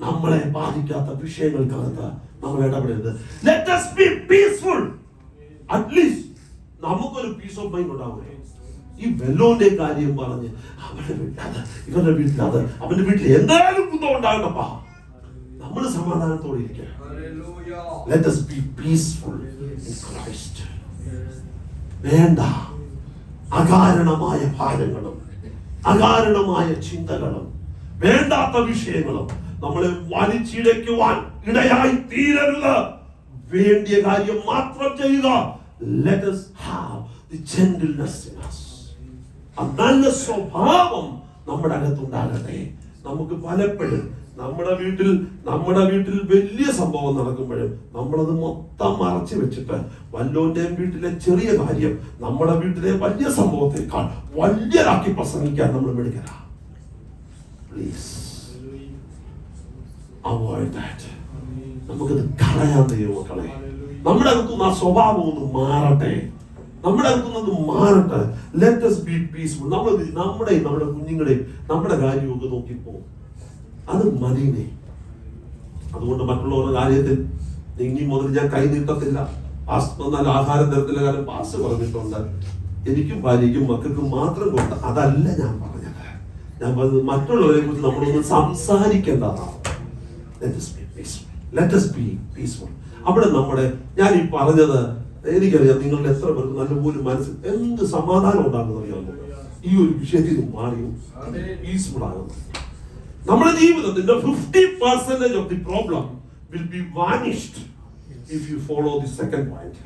നമ്മളെ ബാധിക്കാത്ത വിഷയങ്ങൾക്കകത്ത് നമ്മൾ ഇടപെടരുത്. Let us be peaceful. At least നമുക്കൊരു പീസ് ഓഫ് മൈൻഡ് ഉണ്ടാവുക. ഈ വെല്ലോന്റെ കാര്യം പറഞ്ഞ് അവരുടെ വീട്ടിലത്, ഇവരുടെ വീട്ടിലത്, അവന്റെ വീട്ടിൽ എന്തായാലും ബുദ്ധം ഉണ്ടാകട്ടപ്പാ. നമ്മൾ സമാധാനത്തോടെ ഇരിക്കുക. Let us be peaceful in Christ. വേണ്ട അകാരണമായ ഭാരങ്ങളും അകാരണമായ ചിന്തകളും വേണ്ടാത്ത വിഷയങ്ങളും നമ്മളെ വലിച്ചിഴയ്ക്കുവാൻ ഇടയായി തീരരുത്. വേണ്ടിയ കാര്യം മാത്രം ചെയ്യുക. Let us have the gentleness in us. ആ നല്ല സ്വഭാവം നമ്മുടെ അകത്തുണ്ടാകട്ടെ. നമുക്ക് പലപ്പോഴും നമ്മുടെ വീട്ടിൽ വലിയ സംഭവം നടക്കുമ്പോഴും നമ്മളത് മൊത്തം മറച്ചു വെച്ചിട്ട് വല്ലോന്റെയും വീട്ടിലെ ചെറിയ കാര്യം നമ്മുടെ വീട്ടിലെ വലിയ സംഭവത്തെക്കാൾ വലിയതാക്കി പ്രസംഗിക്കാൻ നമ്മൾ മെടുക്കരാ. Please avoid that. നമുക്കത് കളയാൻ തരും മക്കളെ. നമ്മുടെ അകത്തുനിന്ന് ആ സ്വഭാവം ഒന്ന് മാറട്ടെ. നമ്മുടെ അകത്തുനിന്ന് മാറട്ടെ. Let us be peaceful. നമ്മുടെ കുഞ്ഞുങ്ങളെയും നമ്മുടെ കാര്യമൊക്കെ നോക്കിപ്പോ അത് മതിനെ. അതുകൊണ്ട് മറ്റുള്ളവരുടെ കാര്യത്തിൽ ഇനി മുതൽ ഞാൻ കൈ നീട്ടത്തില്ല. നല്ല ആഹാരം തരത്തില്ല. കാരണം പാസ് പറഞ്ഞിട്ടുണ്ട്, എനിക്കും ഭാര്യയ്ക്കും മക്കൾക്കും മാത്രം കൊടുത്ത അതല്ല ഞാൻ പറഞ്ഞത്. ഞാൻ പറഞ്ഞത് മറ്റുള്ളവരെ കുറിച്ച് നമ്മളൊന്ന് സംസാരിക്കേണ്ടതാണ്. Let us be peaceful. അവിടെ ഞാൻ ഈ പറഞ്ഞത് എനിക്കറിയാം നിങ്ങളുടെ എത്ര പേർക്ക് നല്ലപോലെ മനസ്സിൽ എന്ത് സമാധാനം ഉണ്ടാകുന്ന അറിയാമോ? ഈ ഒരു വിഷയത്തിൽ മാറിയും പീസ്ഫുൾ ആകുന്നു. നമ്മുടെ ജീവിതത്തിന്റെ 50% of the problem will be vanished if you follow the second point.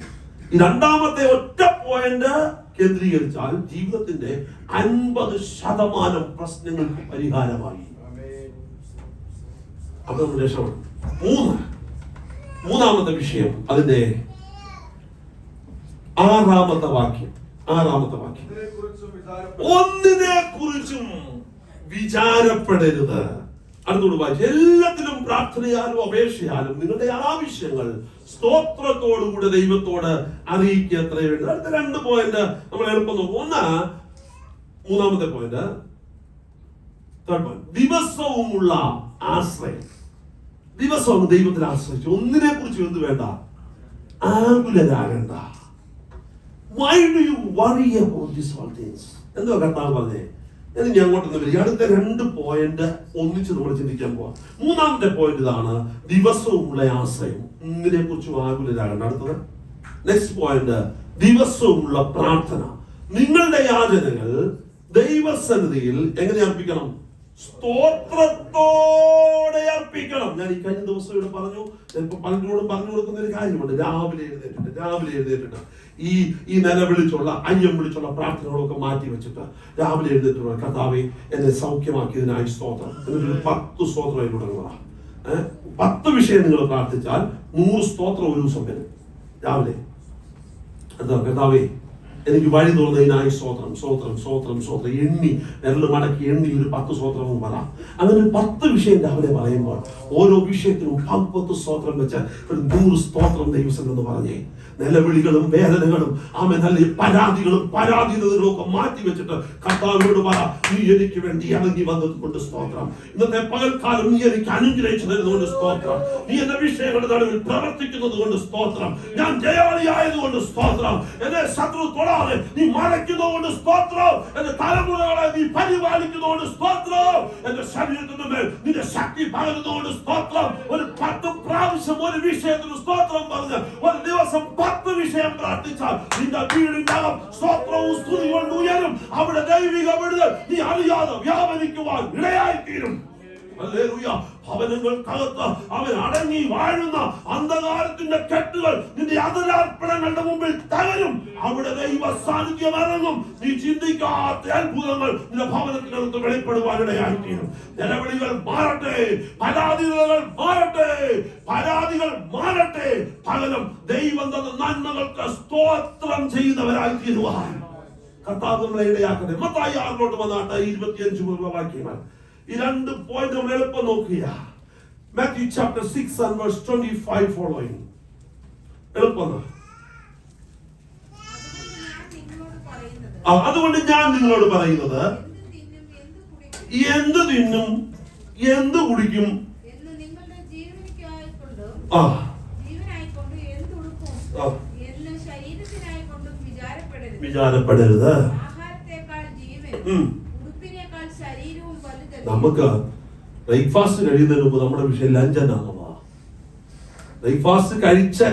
ഈ രണ്ടാമത്തെ ഒറ്റ പോയിന്റ് കേന്ദ്രീകരിച്ചാൽ ജീവിതത്തിന്റെ 50% പ്രശ്നങ്ങൾക്ക് പരിഹാരമായി. അത് നമ്മൾ രക്ഷപ്പെടും. മൂന്നാമത്തെ വിഷയം, അതിന്റെ ആറാമത്തെ വാക്യം. ഒന്നിനെ കുറിച്ചും വിചാരപ്പെടരുത്. അടുത്തോട് വായിച്ചു. എല്ലാത്തിലും പ്രാർത്ഥനയാലും അപേക്ഷയാലും നിങ്ങളുടെ ആവശ്യങ്ങൾ സ്തോത്രത്തോടുകൂടെ ദൈവത്തോട് അറിയിക്കുക എത്രയോ വേണ്ടത്. അടുത്ത 2 പോയിന്റ് നമ്മൾ എളുപ്പം നോക്കും. മൂന്നാമത്തെ പോയിന്റ്, തേർഡ് പോയിന്റ്, ദിവസവുമുള്ള ആശ്രയം. ദിവസവും ദൈവത്തിൽ ആശ്രയിച്ചു. ഒന്നിനെ കുറിച്ച് എന്ത് വേണ്ട, ആകുലരാകണ്ട. Why do you worry about these all things? എന്തോ കർത്താവ് പറഞ്ഞേ. ഞാൻ അങ്ങോട്ടൊന്ന് വരിക. അടുത്ത 2 പോയിന്റ് ഒന്നിച്ച് നമ്മൾ ചിന്തിക്കാൻ പോവാം. മൂന്നാമത്തെ പോയിന്റ് ഇതാണ്, ദിവസവുമുള്ള ആശ്രയം. ഒന്നിനെ കുറിച്ച് ആകുലരാകണ്ട. അടുത്തത് നെക്സ്റ്റ് പോയിന്റ്, ദിവസവുമുള്ള പ്രാർത്ഥന. നിങ്ങളുടെ യാചനകൾ ദൈവസന്നിധിയിൽ എങ്ങനെ അർപ്പിക്കണം? സ്തോത്രത്തോടെ അർപ്പിക്കണം. ഞാൻ ഈ കഴിഞ്ഞ ദിവസം ഇവിടെ പറഞ്ഞു, ചിലപ്പോൾ പലരോടും പറഞ്ഞു കൊടുക്കുന്ന ഒരു കാര്യമുണ്ട്. രാവിലെ എഴുന്നേറ്റിട്ട് ഈ നിലവിളിച്ചുള്ള അയ്യം വിളിച്ചുള്ള പ്രാർത്ഥനകളൊക്കെ മാറ്റി വെച്ചിട്ട് രാവിലെ എഴുന്നേറ്റ് കർത്താവേ എന്നെ സൗഖ്യമാക്കിയതിനായി സ്തോത്രം എന്നൊരു 10 സ്തോത്രം അതിലൂടെ പറ. 10 വിഷയം നിങ്ങൾ പ്രാർത്ഥിച്ചാൽ 100 സ്തോത്രം ഒരു ദിവസം വരും. രാവിലെ എന്താ, കർത്താവേ എനിക്ക് വഴി തുറന്നതിനായി സ്തോത്രം. എണ്ണി വിരൽ മടക്കി എണ്ണി ഒരു 10 സ്തോത്രവും പറ. അങ്ങനെ 10 വിഷയം രാവിലെ പറയുമ്പോൾ ഓരോ വിഷയത്തിനും 10 സ്തോത്രം വെച്ച് ഒരു 100 സ്തോത്രം ദൈവം എന്ന് പറഞ്ഞേ. നിലവിളികളും വേദനകളും നല്ല പരാതികളും പരാധീനതകളും ഒക്കെ മാറ്റി വെച്ചിട്ട് കർത്താവിനോട് പറ, നീ എനിക്ക് വേണ്ടി ഇറങ്ങി വന്നതുകൊണ്ട് സ്തോത്രം. ഇന്നത്തെ പകൽക്കാലം നീ എനിക്ക് അനുഗ്രഹിച്ചു തരുന്നതുകൊണ്ട് സ്തോത്രം. നീ എന്റെ വിഷയങ്ങളുടെ നടുവിൽ പ്രവർത്തിക്കുന്നത് കൊണ്ട് സ്തോത്രം. ഞാൻ ജയാളിയായതുകൊണ്ട് സ്തോത്രം. എന്നെ ശത്രു തൊടാതെ നീ മറയ്ക്കുന്നതുകൊണ്ട് സ്തോത്രം. എന്റെ തലമുറകളെ നീ പരിപാലിക്കുന്നതുകൊണ്ട് സ്തോത്രം. എന്റെ ശരീരത്തിന് മേൽ നിന്റെ ശക്തി പകരുന്നതുകൊണ്ട് സ്തോത്രം. ഒരു 10 പ്രാവശ്യം ഒരു വിഷയത്തിന് സ്തോത്രം പറഞ്ഞ് ഒരു ദിവസം 10 വിഷയം പ്രാർത്ഥിച്ചാൽ നിന്റെ വീടിനകം സ്തോത്രവും സ്തുതി കൊണ്ട് ഉയരും. അവിടെ ദൈവിക വിടുതൽ നീ അറിയാതെ വ്യാപരിക്കുവാൻ ഇടയായിത്തീരും. ഹല്ലേലൂയ. ഭവനങ്ങൾക്കകത്ത് അവൻ അടങ്ങി വാഴുന്ന അന്ധകാരത്തിന്റെ കെട്ടുകൾ നിന്റെ അതരാർപ്പണങ്ങളുടെ മുമ്പിൽ തകരും. അവിടെ ദൈവ സാന്നിധ്യം ഇറങ്ങും. നീ ചിന്തിക്കാത്ത അത്ഭുതങ്ങൾ നിന്റെ ഭവനത്തിനകത്ത് വെളിപ്പെടുവാനിടയായിത്തീരും. നിലവിളികൾ മാറട്ടെ, പരാതികൾ മാറട്ടെ. പകരം ദൈവം തന്ന നന്മകൾക്ക് സ്തോത്രം ചെയ്യുന്നവരായി തീരുവാൻ കർത്താവ് നമ്മളെ ഇടയാക്കട്ടെ. മത്തായി 6 വന്നാട്ടെ 25 വാക്യങ്ങൾ. ഈ 2 പോയിന്റ് നമ്മൾ എളുപ്പം നോക്കുക. Matthew chapter 6 and verse 25 following. എളുപ്പം. അതുകൊണ്ട് ഞാൻ നിങ്ങളോട് പറയുന്നത്, എന്ത് തിന്നും എന്ത് കുടിക്കും വിചാരപ്പെടരുത്. നമുക്ക് ബ്രേക്ക്ഫാസ്റ്റ് കഴിയുന്നതിന് മുമ്പ് നമ്മുടെ വിഷയം ലഞ്ച് എന്നാണെന്നുള്ളതാ. ബ്രേക്ക്ഫാസ്റ്റ് കഴിച്ച്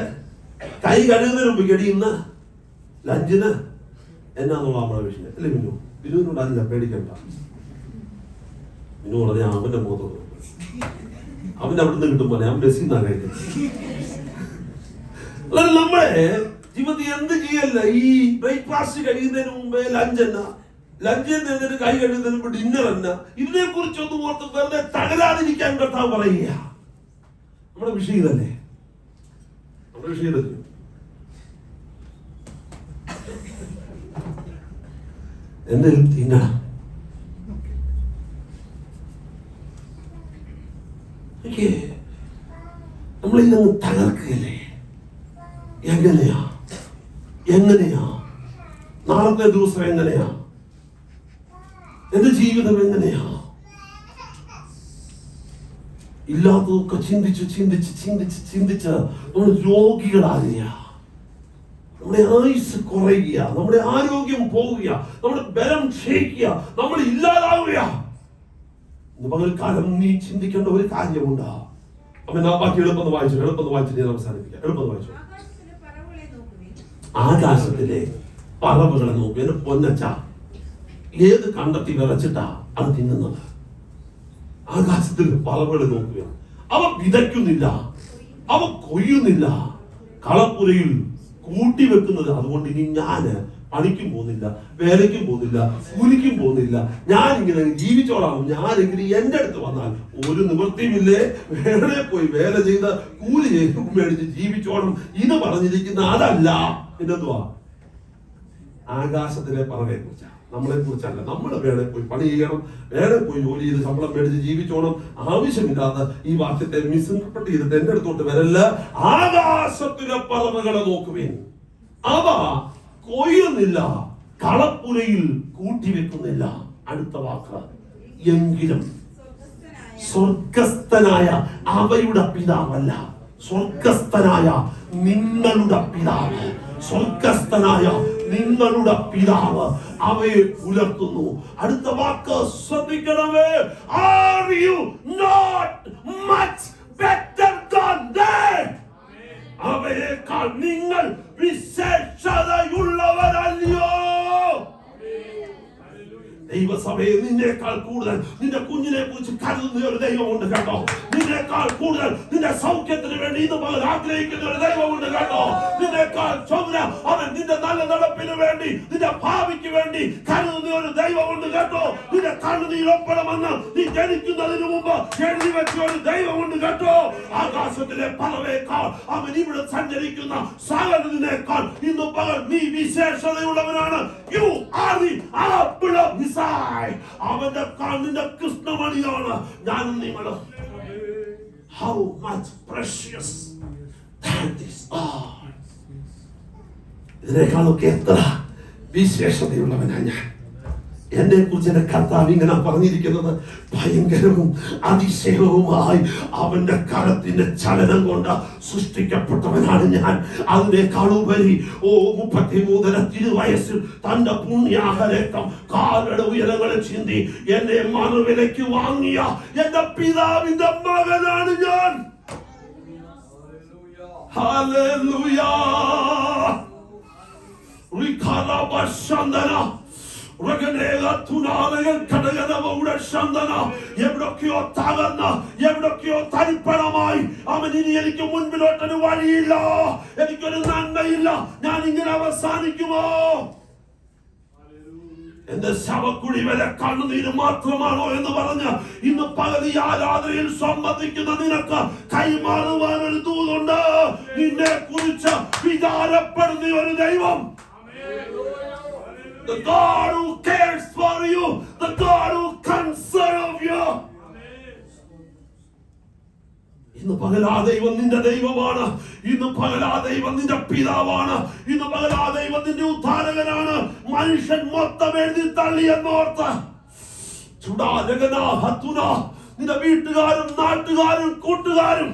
കൈ കഴുകുന്നതിന് മുമ്പ് ഇന്ന് ലഞ്ചിന് എന്നാന്നുള്ള നമ്മുടെ വിഷയം അല്ലേ. ബിനുവിനോട് അല്ല, പേടിക്കണ്ട. ബിനു പറഞ്ഞ അവന്റെ മുഖത്തോട് അവൻ അവിടുന്ന് കിട്ടും പോലെ അവൻ ബസ്സിൽ നിന്നാ കഴിക്കുന്നത്. അതായത് നമ്മളെ ജീവിതത്തിൽ എന്ത് ചെയ്യല്ല, ഈ ബ്രേക്ക്ഫാസ്റ്റ് കഴിയുന്നതിന് മുമ്പേ ലഞ്ച് എന്നാ, ലഞ്ചിൽ നിന്നിട്ട് കൈ കഴിയുന്നതിന് മുമ്പ് ഡിന്നർ എന്നാ, ഇതിനെ കുറിച്ചൊന്നും ഓർത്ത് വെറുതെ തകരാതിരിക്കാൻ കർത്താവ് പറയുക. നമ്മുടെ വിഷയം ഇതല്ലേ, നമ്മുടെ വിഷയം ഇതല്ലേ. എന്തെങ്കിലും തിന്നണം. നമ്മളിതങ്ങ് തകർക്കുകയല്ലേ. എങ്ങനെയാ നാളത്തെ ദിവസം എങ്ങനെയാ, എന്റെ ജീവിതം എങ്ങനെയാ, ഇല്ലാത്തതൊക്കെ ചിന്തിച്ച് നമ്മൾ രോഗികളാകുക, നമ്മുടെ ആയുസ് കുറയുക, നമ്മുടെ ആരോഗ്യം പോവുക, നമ്മുടെ ബലം ക്ഷയിക്കുക, നമ്മൾ ഇല്ലാതാവുക. പകൽക്കാലം നീ ചിന്തിക്കേണ്ട ഒരു കാര്യമുണ്ട്. അപ്പൊ ഞാൻ ബാക്കി എളുപ്പം വായിച്ചു ഞാൻ അവസാനിപ്പിക്കാം. എളുപ്പം വായിച്ചു. ആകാശത്തിലെ പറവുകളെ നോക്കി. എന്റെ പൊന്നച്ച, ഏത് കണ്ടെത്തി വിറച്ചിട്ടാ അത് തിന്നുന്നത്? ആകാശത്തിലെ പറവുകളെ നോക്കുക. അവ വിതയ്ക്കുന്നില്ല, അവ കൊയ്യുന്നില്ല, കളപ്പുരയിൽ കൂട്ടിവെക്കുന്നത്. അതുകൊണ്ട് ഇനി ഞാന് പണിക്കും പോകുന്നില്ല, വേലയ്ക്കും പോകുന്നില്ല, കൂലിക്കും പോകുന്നില്ല, ഞാൻ ഇങ്ങനെ ജീവിച്ചോളാം. ഞാനെങ്കിലും എന്റെ അടുത്ത് വന്നാൽ ഒരു നിവൃത്തിയുമില്ലേ, വേറെ പോയി വേല ചെയ്ത് കൂലി ചെയ്ത് മേടിച്ച് ജീവിച്ചോണം. ഇത് പറഞ്ഞിരിക്കുന്ന അതല്ല. പിന്നെന്തുവാ? ആകാശത്തിലെ പറവയെ കുറിച്ചാണ്, നമ്മളെ കുറിച്ചല്ല. നമ്മൾ വേറെ പോയി പണി ചെയ്യണം, വേറെ പോയി ജോലി ചെയ്ത് ശമ്പളം മേടിച്ച് ജീവിച്ചോണം. ആവശ്യമില്ലാതെ ഈ വാക്യത്തെ മിസ്ഇന്റർപ്രറ്റ് ചെയ്തിട്ട് എന്റെ അടുത്തോട്ട് വരല്ല. ആകാശത്തിലെ പറവകളെ നോക്കുവേൻ, അവ കൊയ്യുന്നില്ല, കളപ്പുരയിൽ കൂട്ടിവെക്കുന്നില്ല. അടുത്ത വാക്ക്, എങ്കിലും സ്വർഗസ്ഥനായ അവയുടെ പിതാവല്ല, സ്വർഗസ്ഥനായ നിങ്ങളുടെ പിതാവ്, സ്വർഗസ്ഥനായ നിങ്ങളുടെ പിതാവ് അവയെ പുലർത്തുന്നു. അടുത്ത വാക്ക് ശ്രദ്ധിക്കണമേ. Are you not much better than they? അവയേക്കാൾ നിങ്ങൾ വിശേഷതയുള്ളവരല്ലയോ? ദൈവസഭയെ നിന്നേക്കാൾ കൂടുതൽ നിന്റെ കുഞ്ഞിനെ കുറിച്ച് കരുതുന്ന ഒരു ദൈവമുണ്ട് കേട്ടോ. നിന്നേക്കാൾ കൂടുതൽ നിന്റെ സൗഖ്യത്തിന് വേണ്ടി ഇന്ന് പകൽ ആഗ്രഹിക്കുന്ന ഒരു ദൈവമുണ്ട് കേട്ടോ. നിന്നേക്കാൾ ചൊവ്വ അവൻ നിന്റെ നല്ല നടപ്പിന് വേണ്ടി, നിന്റെ ഭാവിക്ക് വേണ്ടി കരുതുന്ന ഒരു ദൈവമുണ്ട് കേട്ടോ. നിന്റെ കണ്ണുനീരൊപ്പണമെന്ന് നീ ജനിക്കുന്നതിന് മുമ്പ് എഴുതി വെച്ച ഒരു ദൈവമുണ്ട് കേട്ടോ. ആകാശത്തിലെ പറവേക്കാൾ അവൻ ഇവിടെ സഞ്ചരിക്കുന്ന സകലതിനേക്കാൾ ഇന്ന് പകൽ നീ വിശേഷതയുള്ളവനാണ്. You are the apple of his eye. അവന്റെ കണ്ണിന്റെ കൃഷ്ണമണിയാണ് ഞാനും നിങ്ങളും. How much precious that is all. ഇതിനേക്കാളൊക്കെ എത്ര വിശേഷതയുള്ളവനാണ് ഞാൻ. എന്നെ കുറിച്ച് എന്റെ കർത്താവ് ഇങ്ങനെ പറഞ്ഞിരിക്കുന്നത്, ഭയങ്കരവും അതിശയവുമായി അവന്റെ കരത്തിന്റെ ചലനം കൊണ്ട് സൃഷ്ടിക്കപ്പെട്ടവനാണ് ഞാൻ. അതിനേക്കാളുപരി 33 തിരുവയസ്സിൽ തന്റെ പുണ്യാഹരക്തം കാലയുടെ ഉയരങ്ങളിൽ ചിന്തി എന്നെ മറുവിലയ്ക്ക് വാങ്ങിയ എന്റെ പിതാവിന്റെ മകനാണ് ഞാൻ. ഹല്ലേലൂയ. എവിടൊക്കെയോ തകർന്ന, എവിടൊക്കെയോ തരിപ്പണമായി അവൻ ഇനി എനിക്ക് മുൻപിലോട്ടൊരു വഴിയില്ല, എനിക്കൊരു നന്മയില്ല, ഞാൻ ഇങ്ങനെ അവസാനിക്കുമോ? എന്റെ ശവക്കുഴി വരെ കണ്ണുനീര് മാത്രമാണോ എന്ന് പറഞ്ഞ് ഇന്ന് പകൽ ഈ ആരാധനയിൽ സംബന്ധിക്കുന്ന നിനക്ക് കൈമാറുവാൻ ഒരു ദൂതുണ്ട്. നിന്നെ കുറിച്ച് വിചാരപ്പെടുന്ന ഒരു ദൈവം, the God who cares for you, the God who concerns of you. ഇന്ന് പകൽ ആ ദൈവം നിന്റെ ദൈവമാണ്. ഇന്ന് പകൽ ആ ദൈവം നിന്റെ പിതാവാണ്. ഇന്ന് പകൽ ആ ദൈവം നിന്റെ ഉദ്ധാരകനാണ്. മനുഷ്യൻ മൊത്തം എഴുതി തള്ളി എന്നോർത്ത് നിന്റെ വീട്ടുകാരും നാട്ടുകാരും കൂട്ടുകാരും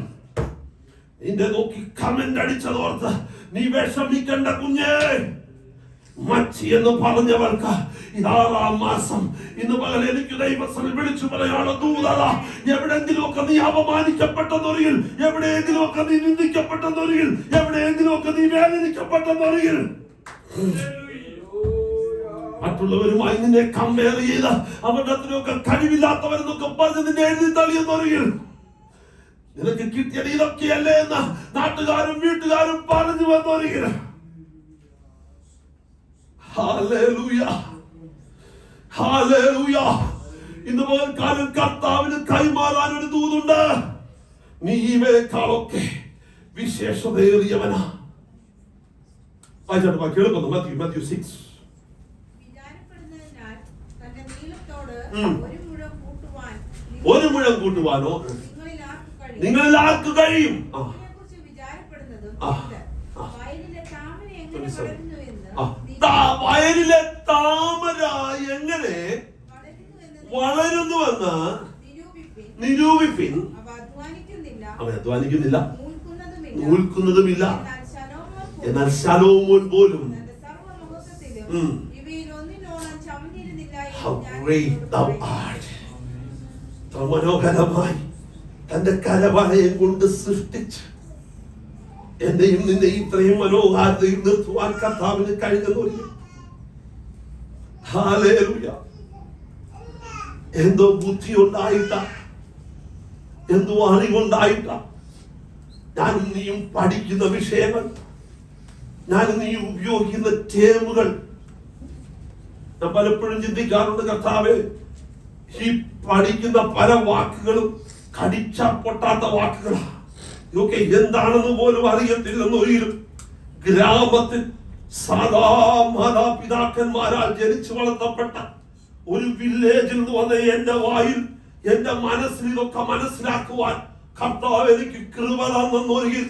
നിന്റെ നോക്കി കമന്റ് അടിച്ചതോർത്ത് നീ വിഷമിക്കണ്ട കുഞ്ഞേ. മച്ചി എന്ന് പറഞ്ഞവർക്ക് ഇതാറാം മാസം ഇന്ന് പകൽ എനിക്ക് ദൈവസ്ഥനിൽ വിളിച്ചു പറയാനുള്ള ദൂതത. എവിടെയെങ്കിലും ഒക്കെ നീ അപമാനിക്കപ്പെട്ടെന്നൊരിയിൽ, എവിടെയെങ്കിലും ഒക്കെ നീ നിന്ദിക്കപ്പെട്ടെന്നൊരിയിൽ, എവിടെയെങ്കിലും ഒക്കെ നീ വേദനിക്കപ്പെട്ടെന്നൊരിയിൽ, മറ്റുള്ളവരുമായി നിന്നെ കമ്പയർ ചെയ്ത് അവരുടെ അത്രയൊക്കെ കഴിവില്ലാത്തവരെന്നൊക്കെ പറഞ്ഞ് നിന്നെ എഴുതി തള്ളിയെന്നൊരിയിൽ, നിനക്ക് കിട്ടിയത് ഇതൊക്കെയല്ലേ എന്ന് നാട്ടുകാരും വീട്ടുകാരും പറഞ്ഞു വന്നൊരിയിൽ, ഹല്ലേലൂയ, ഹല്ലേലൂയ. ഇന്ന് പകൽക്കാലം കർത്താവിന് കൈമാറാൻ ഒരു ദൂതുണ്ട്. നീ ഇവയെക്കാളൊക്കെ വിശേഷതയേറിയവനാ. കേൾക്കുന്നു. മാത്യു 6. ഒരു മുഴം കൂട്ടുവാനോ നിങ്ങളിൽ ആർക്ക് കഴിയും? വയലിലെ താമര എങ്ങനെ വളരുന്നുവെന്ന് നിരൂപിപ്പിൻ. അവൻ അധ്വാനിക്കുന്നില്ല, നൂൽക്കുന്നതുമില്ല. എന്നാൽ ശലോമോൻ പോലും മനോഹരമായി തന്റെ കരവലയം കൊണ്ട് സൃഷ്ടിച്ച് എന്നെയും നിന്നെയും ഇത്രയും മനോഹാരതയിൽ നിർത്തുവാൻ കർത്താവിന് കഴിഞ്ഞെന്ന്. ഹല്ലേലൂയ. എന്തോ ബുദ്ധി ഉണ്ടായിട്ട, എന്തോ അറിവുണ്ടായിട്ട, ഞാനും നീയും പഠിക്കുന്ന വിഷയങ്ങൾ, ഞാനും നീയും ഉപയോഗിക്കുന്ന ടേമുകൾ, ഞാൻ പലപ്പോഴും ചിന്തിക്കാറുണ്ട്, കർത്താവേ, ഈ പഠിക്കുന്ന പല വാക്കുകളും കടിച്ച പൊട്ടാത്ത വാക്കുകളാ. ഇതൊക്കെ എന്താണെന്ന് പോലും അറിയത്തില്ലെന്നൊരിക്കലും ഗ്രാമത്തിൽ സാധാ മാതാപിതാക്കന്മാരാൽ ജനിച്ചു വളർത്തപ്പെട്ട ഒരു വില്ലേജിൽ നിന്ന് വന്ന എന്റെ വായിൽ, എന്റെ മനസ്സിൽ ഇതൊക്കെ മനസ്സിലാക്കുവാൻ കർത്താവ് എനിക്ക് കൃപ തന്നൊരിക്കൽ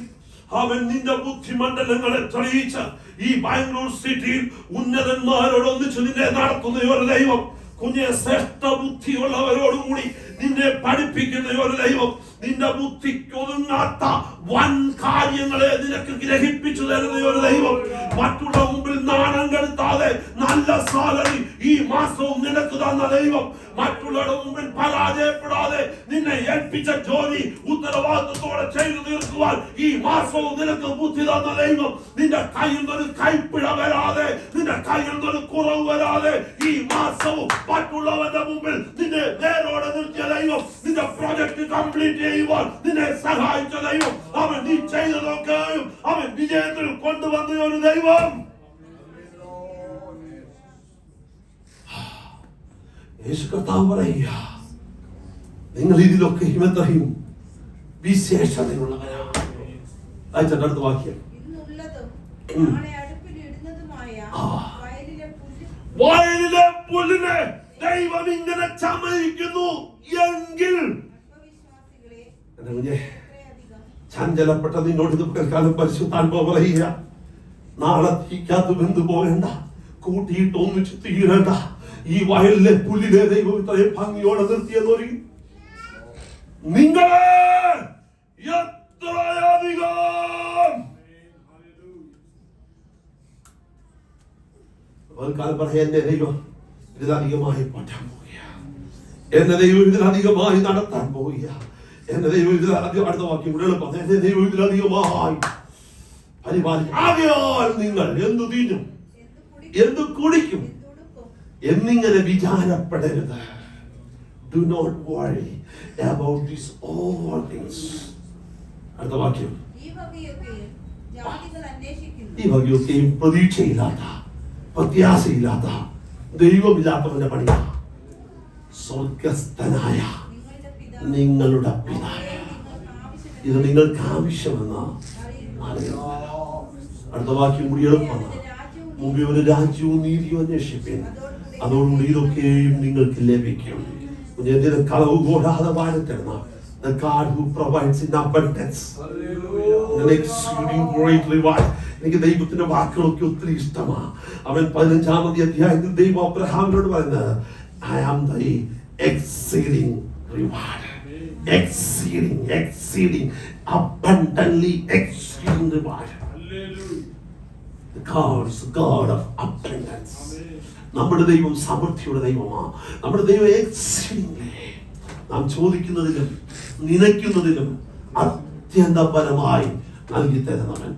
അവൻ നിന്റെ ബുദ്ധിമണ്ഡലങ്ങളെ തെളിയിച്ച് ഈ ബാംഗ്ലൂർ സിറ്റിയിൽ ഉന്നതന്മാരോടൊന്നിച്ച് നിന്നെ നടത്തുന്ന ഒരു ദൈവം, കുഞ്ഞെ ശ്രേഷ്ഠ ബുദ്ധിയുള്ളവരോടും കൂടി നിന്നെ പഠിപ്പിക്കുന്ന ഒരു ദൈവം, നിന്റെ ബുദ്ധിക്ക് ഒതുങ്ങാത്ത വൻ കാര്യങ്ങളെ നിനക്ക് ഗ്രഹിപ്പിച്ചു തരുന്ന ഒരു ദൈവം, മറ്റുള്ള മുമ്പിൽ നാണം കെടുത്താതെ നല്ല സാലറി ഈ മാസവും നിനക്ക് തന്ന ദൈവം, മറ്റുള്ളവരുടെ മുമ്പിൽ പരാജയപ്പെടാതെ നിന്നെ ഏൽപ്പിച്ച ജോലി ഉത്തരവാദിത്വത്തോടെ ചെയ്തു തീർക്കുവാൻ ഈ മാസവും നിനക്ക് ബുദ്ധി തന്ന ദൈവം, നിന്റെ കയ്യിൽ നിന്നൊരു കൈപ്പിഴ വരാതെ, നിന്റെ കയ്യിൽ നിന്നൊരു കുറവ് വരാതെ ഈ മാസവും മറ്റുള്ളവരുടെ മുമ്പിൽ നിന്നെ നേരോടെ നിർത്തിയ ദൈവം, നിന്റെ പ്രോജക്ട് കംപ്ലീറ്റ് ചെയ്യുവാൻ നിന്നെ സഹായിച്ച ദൈവം, അവൻ നീ ചെയ്തതൊക്കെയും അവൻ വിജയത്തിൽ കൊണ്ടുവന്ന ഒരു ദൈവം. യേശു കർത്താവ് പറയുക, നിങ്ങൾ ഇതിലൊക്കെ എത്രയും വിശേഷതയുള്ളവരാണ്. അടുത്ത വാക്യം, വയലിലെ പുല്ലിനെ ദൈവം ഇങ്ങനെ ചമയിക്കുന്നു എങ്കിൽ, ചഞ്ചലപ്പെട്ട നിന്നോട് ഇത് കാലം പരിശുദ്ധാത്മാവ് പറയുക, നാളെ തീക്കാത്ത ബന്ധു പോകേണ്ട, കൂട്ടിയിട്ട് ഒന്നിച്ച് തീരണ്ട, ഈ വയലിലെ പുല്ലിനെ ദൈവം ഇത്രയും ഭംഗിയോടെ നിർത്തിയെന്നൊരു നിങ്ങളെ എത്രയധികം പറയാൻ എന്റെ ദൈവം ഇതിലധികമായി പറ്റാൻ പോവുകയാണ്, എന്റെ ദൈവം ഇതിലധികമായി നടത്താൻ പോവുകയാണ്, എന്റെ ദൈവം ഇതിലധികം, അടുത്ത വാക്യം കൂടെ എളുപ്പം, എന്റെ ദൈവം ഇതിലധികമായി പരിപാലിക്കും. ആകയാൽ നിങ്ങൾ എന്തു തിന്നും എന്തു കുടിക്കും എന്നിങ്ങനെ വിചാരപ്പെടരുത്. Do not worry about these all things. അടുത്ത വാക്യം, ഈ വകയൊക്കെയും പ്രതീക്ഷയില്ലാത്ത, പ്രത്യാശയില്ലാത്ത, ദൈവമില്ലാത്തവന്റെ പണിയാ. സ്വർഗസ്ഥനായ നിങ്ങളുടെ പിതാവ് ഇത് നിങ്ങൾക്ക് ആവശ്യമെന്ന് അറിയുന്നു. അടുത്ത വാക്യം കൂടി എളുപ്പമാണ്, മുമ്പേ ഒരു രാജ്യവും നീതിയും അന്വേഷിപ്പിൻ, അതോടുകൂടി ഇതൊക്കെയും നിങ്ങൾക്ക് ലഭിക്കും. കളവ് കൂടാതെ വാഴത്തരുന്ന the God who provides in abundance, an exceeding great reward. എനിക്ക് ദൈവത്തിന്റെ വാക്കുകളൊക്കെ ഒത്തിരി ഇഷ്ടമാണ്. അവൻ 15-ാമത്തെ അധ്യായത്തിൽ ദൈവം അബ്രഹാമിനോട് പറയുന്നത്, I am the exceeding reward, exceeding abundantly exceeding reward. The God is the God of abundance. നമ്മുടെ ദൈവം സമൃദ്ധിയുടെ ദൈവമാണ്. നമ്മുടെ ദൈവം എക്സീഡിംഗ്ലി, നാം ചോദിക്കുന്നതിലും നനയ്ക്കുന്നതിലും അത്യന്തപരമായി നൽകി തരുന്നവൻ.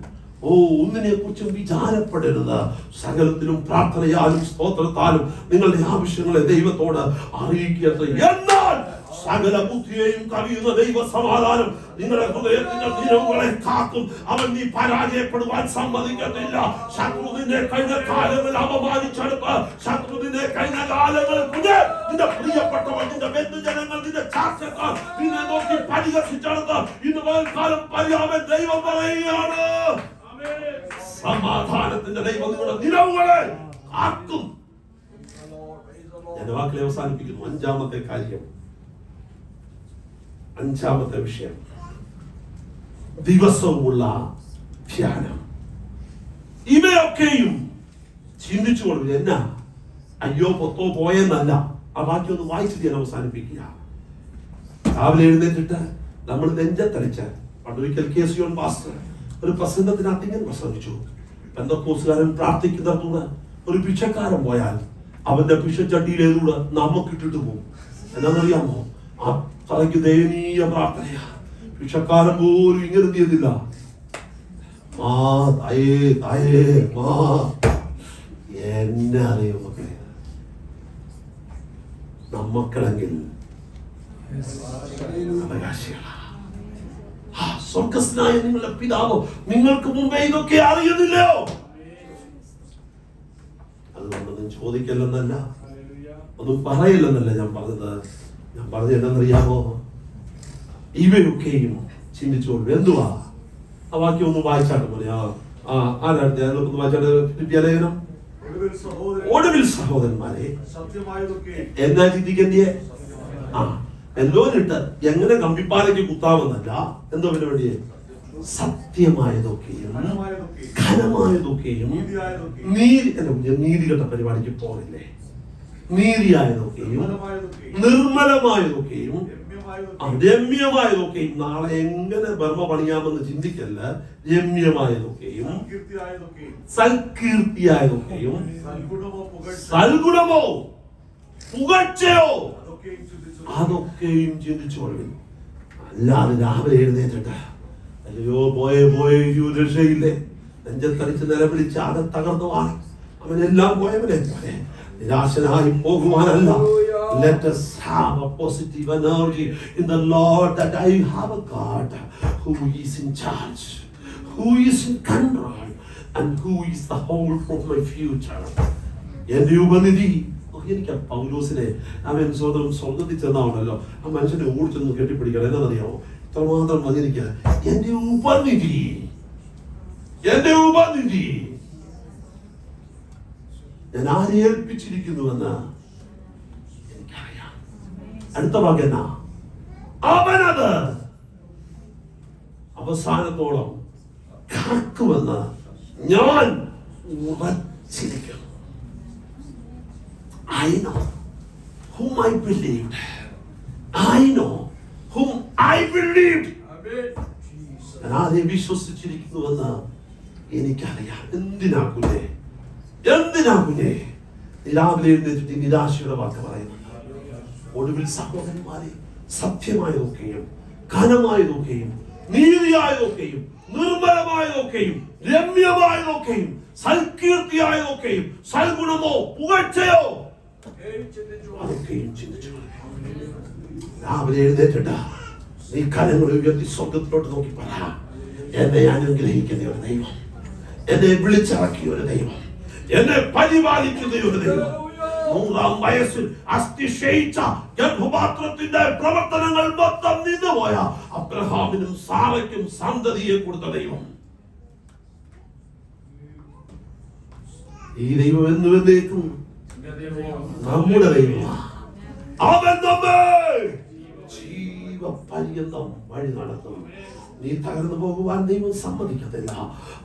ഒന്നിനെ കുറിച്ചും വിചാരപ്പെടരുത്. സകലത്തിലും പ്രാർത്ഥനയാലും സ്തോത്രത്താലും നിങ്ങളുടെ ആവശ്യങ്ങളെ ദൈവത്തോട് അറിയിക്കുക. എന്നാൽ സകല ബുദ്ധിയെയും കവിയുന്ന ദൈവ സമാധാനം നിങ്ങളുടെ ഹൃദയത്തിന്റെ നിലവുകളെ കാക്കും. അവൻ നീ പരാജയപ്പെടുവാൻ സമ്മതിക്കത്തില്ല. ശത്രു നിന്നെ കഴിഞ്ഞ കാലങ്ങളിൽ അപമാനിച്ചെടുത്ത്, ശത്രു നിന്നെ കഴിഞ്ഞ കാലങ്ങളിൽ നിന്റെ പ്രിയപ്പെട്ടവർ, നിന്റെ ബന്ധുജനങ്ങൾ, നിന്റെ ചാർച്ചക്കാർ നിന്നെ നോക്കി പരിഹസിച്ചെടുത്ത് ഇന്ന് പകൽക്കാലം പരിയാവൻ ദൈവം പറയുകയാണ്, സമാധാനത്തിന്റെ ദൈവം നിങ്ങളുടെ നിലവുകളെ കാക്കും. ഞാൻ വാക്കിലെ അവസാനിപ്പിക്കുന്നു. അഞ്ചാമത്തെ കാര്യം, അഞ്ചാമത്തെ വിഷയം, ദിവസവുമുള്ള ധ്യാനം. ഇവയൊക്കെയും ചിന്തിച്ചുകൊള്ളു. എന്നാ അയ്യോ പൊത്തോ പോയെന്നല്ല, ആ ബാക്കി ഒന്ന് വായിച്ചിട്ട് ഞാൻ അവസാനിപ്പിക്കുക. രാവിലെ എഴുന്നേറ്റിട്ട് നമ്മൾ നെഞ്ചത്തടിച്ച്, പണ്ടൊരിക്കൽ KCON പാസ്റ്റർ ഒരു പ്രസംഗത്തിനകത്ത് ഇങ്ങനെ പ്രസംഗിച്ചു, പെന്തക്കോസ്തുകാരൻ പ്രാർത്ഥിക്കുന്നിടത്തൂടെ ഒരു പിച്ചക്കാരൻ പോയാൽ അവന്റെ പിച്ചച്ചട്ടിയിലേതൂടെ നമുക്കിട്ടിട്ട് പോകും. എന്നാന്നറിയാമോ? അത്രയ്ക്ക് ദയനീയ പ്രാർത്ഥനയാ. പിച്ചക്കാരൻ പോലും ഇങ്ങനെ ചെയ്തില്ല. എന്നെ അറിയാം മക്കളെ, നമ്മക്കളെങ്കിൽ അവകാശികളാ. സ്വർഗ്ഗസ്ഥനായ നിങ്ങളുടെ പിതാവ് നിങ്ങൾക്ക് മുമ്പേ ഇതൊക്കെ അറിയുന്നില്ലയോ? അതുകൊണ്ടൊന്നും ചോദിക്കല്ലെന്നല്ല, ഒന്നും പറയില്ലെന്നല്ല ഞാൻ പറഞ്ഞത്. ഞാൻ പറഞ്ഞത് എന്താണെന്നറിയാമോ? ഇവയൊക്കെയും ചിന്തിച്ചോളൂ. എന്തുവാ ആ വാക്യം ഒന്ന് വായിച്ചാട്ട് പറയാ. ആരാണ് വായിച്ചാട്ട്? ഫിലിപ്പിയ ലേഖനം. ഒടുവിൽ സഹോദരന്മാരെ എന്നാ ചിന്തിക്കണ്ടേ? എന്തോന്നിട്ട് എങ്ങനെ കമ്പിപ്പാലയ്ക്ക് കുത്താമെന്നല്ല, എന്തോ പിന്നെ വേണ്ടിയേ? സത്യമായതൊക്കെയും ഘനമായതൊക്കെയും നീതി കെട്ട പരിപാടിക്ക് പോകില്ലേ? നീതിയായതൊക്കെയും നിർമ്മലമായതൊക്കെയും രമ്യമായതൊക്കെയും. നാളെ എങ്ങനെ ബർമ്മ പണിയാമെന്ന് ചിന്തിക്കല്ല. രമ്യമായതൊക്കെയും സൽകീർത്തിയായതൊക്കെയും സൽഗുണമോ പുകഴ്ചയോ അതൊക്കെയും ചിന്തിച്ചോളൂ. അല്ലാതെ രാവിലെ എഴുന്നേറ്റിട്ട് അയ്യോ പോയേ രക്ഷയില്ലേ, നെഞ്ചത്തടിച്ച് നിലവിളിച്ച് അത് തകർന്നു പോകാൻ അവനെല്ലാം പോയവനെ പോലെ നിരാശനായി പോകുവാനല്ല. Let us have a positive energy in the Lord, that I have a God who is in charge, who is in control, and who is the whole of my future. എന്റെ ഉപനിധി. എനിക്ക് പൗലോസിനെ അവൻ സ്വർഗത്തിൽ ചെന്നാണല്ലോ ആ മനുഷ്യനെ ഓടിച്ചൊന്ന് കെട്ടിപ്പിടിക്കണം. എന്താണെന്നറിയാമോ? ഇത്രമാത്രം വന്നിരിക്കുക. എന്റെ ഉപനിധി, എന്റെ ഉപനിധി ഞാൻ ആരെ ഏൽപ്പിച്ചിരിക്കുന്നുവെന്ന് എനിക്കറിയാം. അടുത്ത വാക്കെന്നാ? അവനത് അവസാനത്തോളം കാക്കുമെന്ന് ഞാൻ ഉറച്ചിരിക്കുന്നു. I know whom I believed. I know whom I believed. ഞാൻ ആരെ വിശ്വസിച്ചിരിക്കുന്നുവെന്ന് എനിക്കറിയാം. എന്തിനാ കുഞ്ഞേ രാവിലെ എഴുന്നേറ്റിട്ട് നിരാശയുടെ വാക്ക് പറയുന്നത്? ഒടുവിൽ സഹോദരന്മാരെ സത്യമായതൊക്കെയും ഘനമായതൊക്കെയും നീതിയായതൊക്കെയും നിർമ്മലമായതൊക്കെയും രമ്യമായതൊക്കെയും സൽകീർത്തിയായതൊക്കെയും സൽഗുണമോ പുകഴ്ചയോ അതൊക്കെയും ചിന്തിച്ചു. രാവിലെ എഴുന്നേറ്റിട്ട് നീ കരങ്ങൾ ഉയർത്തി സ്വർഗത്തിലോട്ട് നോക്കി പറ, എന്നെ അനുഗ്രഹിക്കുന്ന ഒരു ദൈവം, എന്നെ വിളിച്ചിറക്കിയ ഒരു ദൈവം, എന്നെ പരിപാലിക്കുന്ന ഒരു ദൈവം, 100-ാം വയസ്സിൽ അസ്ഥി ക്ഷയിച്ച ഗർഭപാത്രത്തിന്റെ പ്രവർത്തനങ്ങൾ മൊത്തം നിന്നുപോയ അബ്രഹാമിനും സാറയ്ക്കും സന്തതിയെ കൊടുത്ത ദൈവം. ഈ ദൈവം എന്നുവെന്നേക്കും നമ്മുടെ ദൈവമാണ്. അവൻ നമ്മെ ജീവപര്യന്തം വഴി നടത്തും. നീ തകർന്നു പോകുവാൻ ദൈവം സമ്മതിക്കത്തില്ല.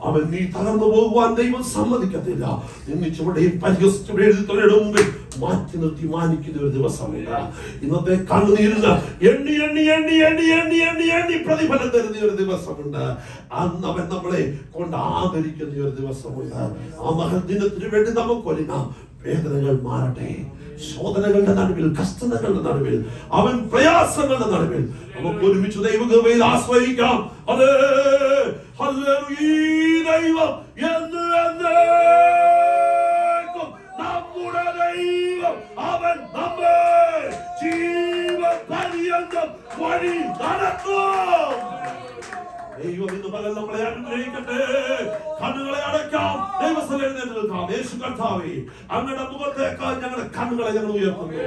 അവൻ നീ തകർന്നു പോകുവാൻ ദൈവം സമ്മതിക്കത്തില്ല. നിന്നിച്ചുവിടെയും പരിഹസിച്ചുവിടെയും മുമ്പിൽ മാറ്റി നിർത്തി മാനിക്കുന്ന ഒരു ദിവസമുണ്ട്. ഇന്നത്തെ കണ്ണുനീരിന് എണ്ണി എണ്ണി എണ്ണി എണ്ണി എണ്ണി എണ്ണി എണ്ണി പ്രതിഫലം തരുന്ന ഒരു ദിവസമുണ്ട്. അന്ന് അവൻ നമ്മളെ കൊണ്ട് ആദരിക്കുന്ന ഒരു ദിവസമുണ്ട്. ആ മഹൽ ദിനത്തിന് വേണ്ടി നമുക്കൊരുങ്ങാം. വേദനകൾ മാറട്ടെ. ശോധനകളുടെ നടുവിൽ, കഷ്ടതകളുടെ നടുവിൽ, അവൻ പ്രയാസങ്ങളുടെ നടുവിൽ നമുക്ക് ഒരുമിച്ച് ദൈവകൃപയിൽ ആശ്രയിക്കാം. അതേ ദൈവം എന്നേക്കും നമ്മുടെ ദൈവം. അവൻ നമ്മെ ജീവപര്യന്തം വഴി നടത്തും. ദൈവം ഇന്ന് പകൽ നമ്മളെ അനുഗ്രഹിക്കട്ടെ. കണ്ണുകളെ അടയ്ക്കാം. ദൈവസ്ഥലം എഴുന്നേറ്റ് നിൽക്കാം. യേശു കർത്താവേ, അങ്ങയുടെ മുഖത്തേക്ക് ഞങ്ങളുടെ കണ്ണുകളെ ഞങ്ങൾ ഉയർത്തുന്നു.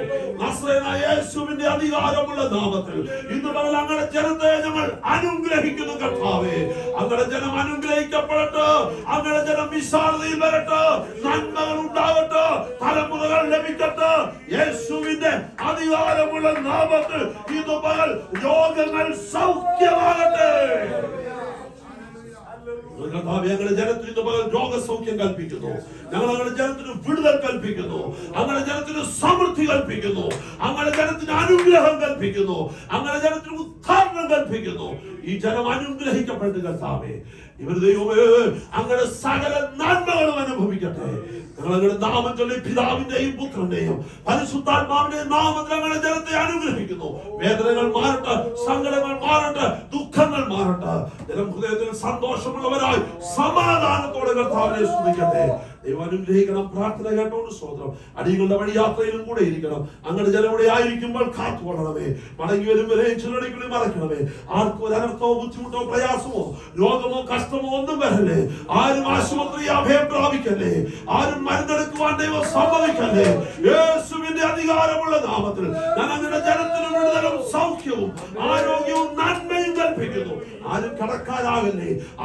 നസ്രയനായ യേശുവിന്റെ അധികാരമുള്ള നാമത്തിൽ ഇന്ന് പകൽ അങ്ങയുടെ ജനത്തെ ഞങ്ങൾ അനുഗ്രഹിക്കുന്നു. കർത്താവേ, അങ്ങയുടെ ജനം അനുഗ്രഹിക്കപ്പെടട്ടെ. അങ്ങയുടെ ജനം വിശാലതയിൽ വരട്ടെ. നന്മകൾ ഉണ്ടാകട്ടെ. തലമുറകൾ ലഭിക്കട്ടെ. യേശുവിന്റെ അധികാരമുള്ള നാമത്തിൽ ഇന്ന് പകൽ രോഗങ്ങൾ സൗഖ്യമാകട്ടെ. ഞങ്ങളുടെ ജനത്തിന് ഇന്ന് പകൽ രോഗസൗഖ്യം കൽപ്പിക്കുന്നു. ഞങ്ങളുടെ ജനത്തിന് വിടുതൽ കൽപ്പിക്കുന്നു. അങ്ങനെ ജനത്തിന് സമൃദ്ധി കൽപ്പിക്കുന്നു. അങ്ങനെ ജനത്തിന് അനുഗ്രഹം കൽപ്പിക്കുന്നു. അങ്ങനെ ജനത്തിന് ഉദ്ധാരണം കൽപ്പിക്കുന്നു. ഈ ജനം അനുഗ്രഹിക്കപ്പെട്ട കർത്താവേ, ഇവർ ദൈവമേ അങ്ങയുടെ സകല നന്മകളും അനുഭവിക്കട്ടെ. ഞങ്ങളുടെ നാമം ചൊല്ലി പിതാവിന്റെയും പുത്രന്റെയും പരിശുദ്ധാത്മാവിന്റെയും നാമത്തിൽ ഞങ്ങളുടെ ജനത്തെ അനുഗ്രഹിക്കുന്നു. വേദനകൾ മാറട്ടെ, സങ്കടങ്ങൾ മാറട്ടെ, ദുഃഖങ്ങൾ മാറട്ടെ. ജനം ഹൃദയത്തിൽ സന്തോഷമുള്ളവരായി സമാധാനത്തോടെ കർത്താവിനെ സ്തുതിക്കട്ടെ. ദൈവം അനുഗ്രഹിക്കണം. പ്രാർത്ഥന കേട്ടോണ്ട് സ്തോത്രം. അടികളുടെ വഴിയാത്രയിലും കൂടെ ഇരിക്കണം. അങ്ങനെ ജനവിടെ ആയിരിക്കുമ്പോൾ കാത്തുകൊള്ളണമേ. മടങ്ങി വരുമ്പോഴേ ചിലടികളിൽ മറക്കണമേ. ആർക്കും ഒരു അനർത്ഥമോ ബുദ്ധിമുട്ടോ പ്രയാസമോ രോഗമോ കഷ്ടമോ ഒന്നും വരല്ലേ. ആരും ആശുപത്രി അഭയം പ്രാപിക്കല്ലേ. ആരും മരുന്നെടുക്കുവാൻ ദൈവം സമ്മതിക്കല്ലേ. യേശുവിന്റെ അധികാരമുള്ള നാമത്തിൽ ഞാൻ അങ്ങനെ ജനത്തിന് വിടുതലും സൗഖ്യവും ആരോഗ്യവും നന്മയും കൽപ്പിക്കുന്നു. ആരും കടക്കാരാകല്ലേ.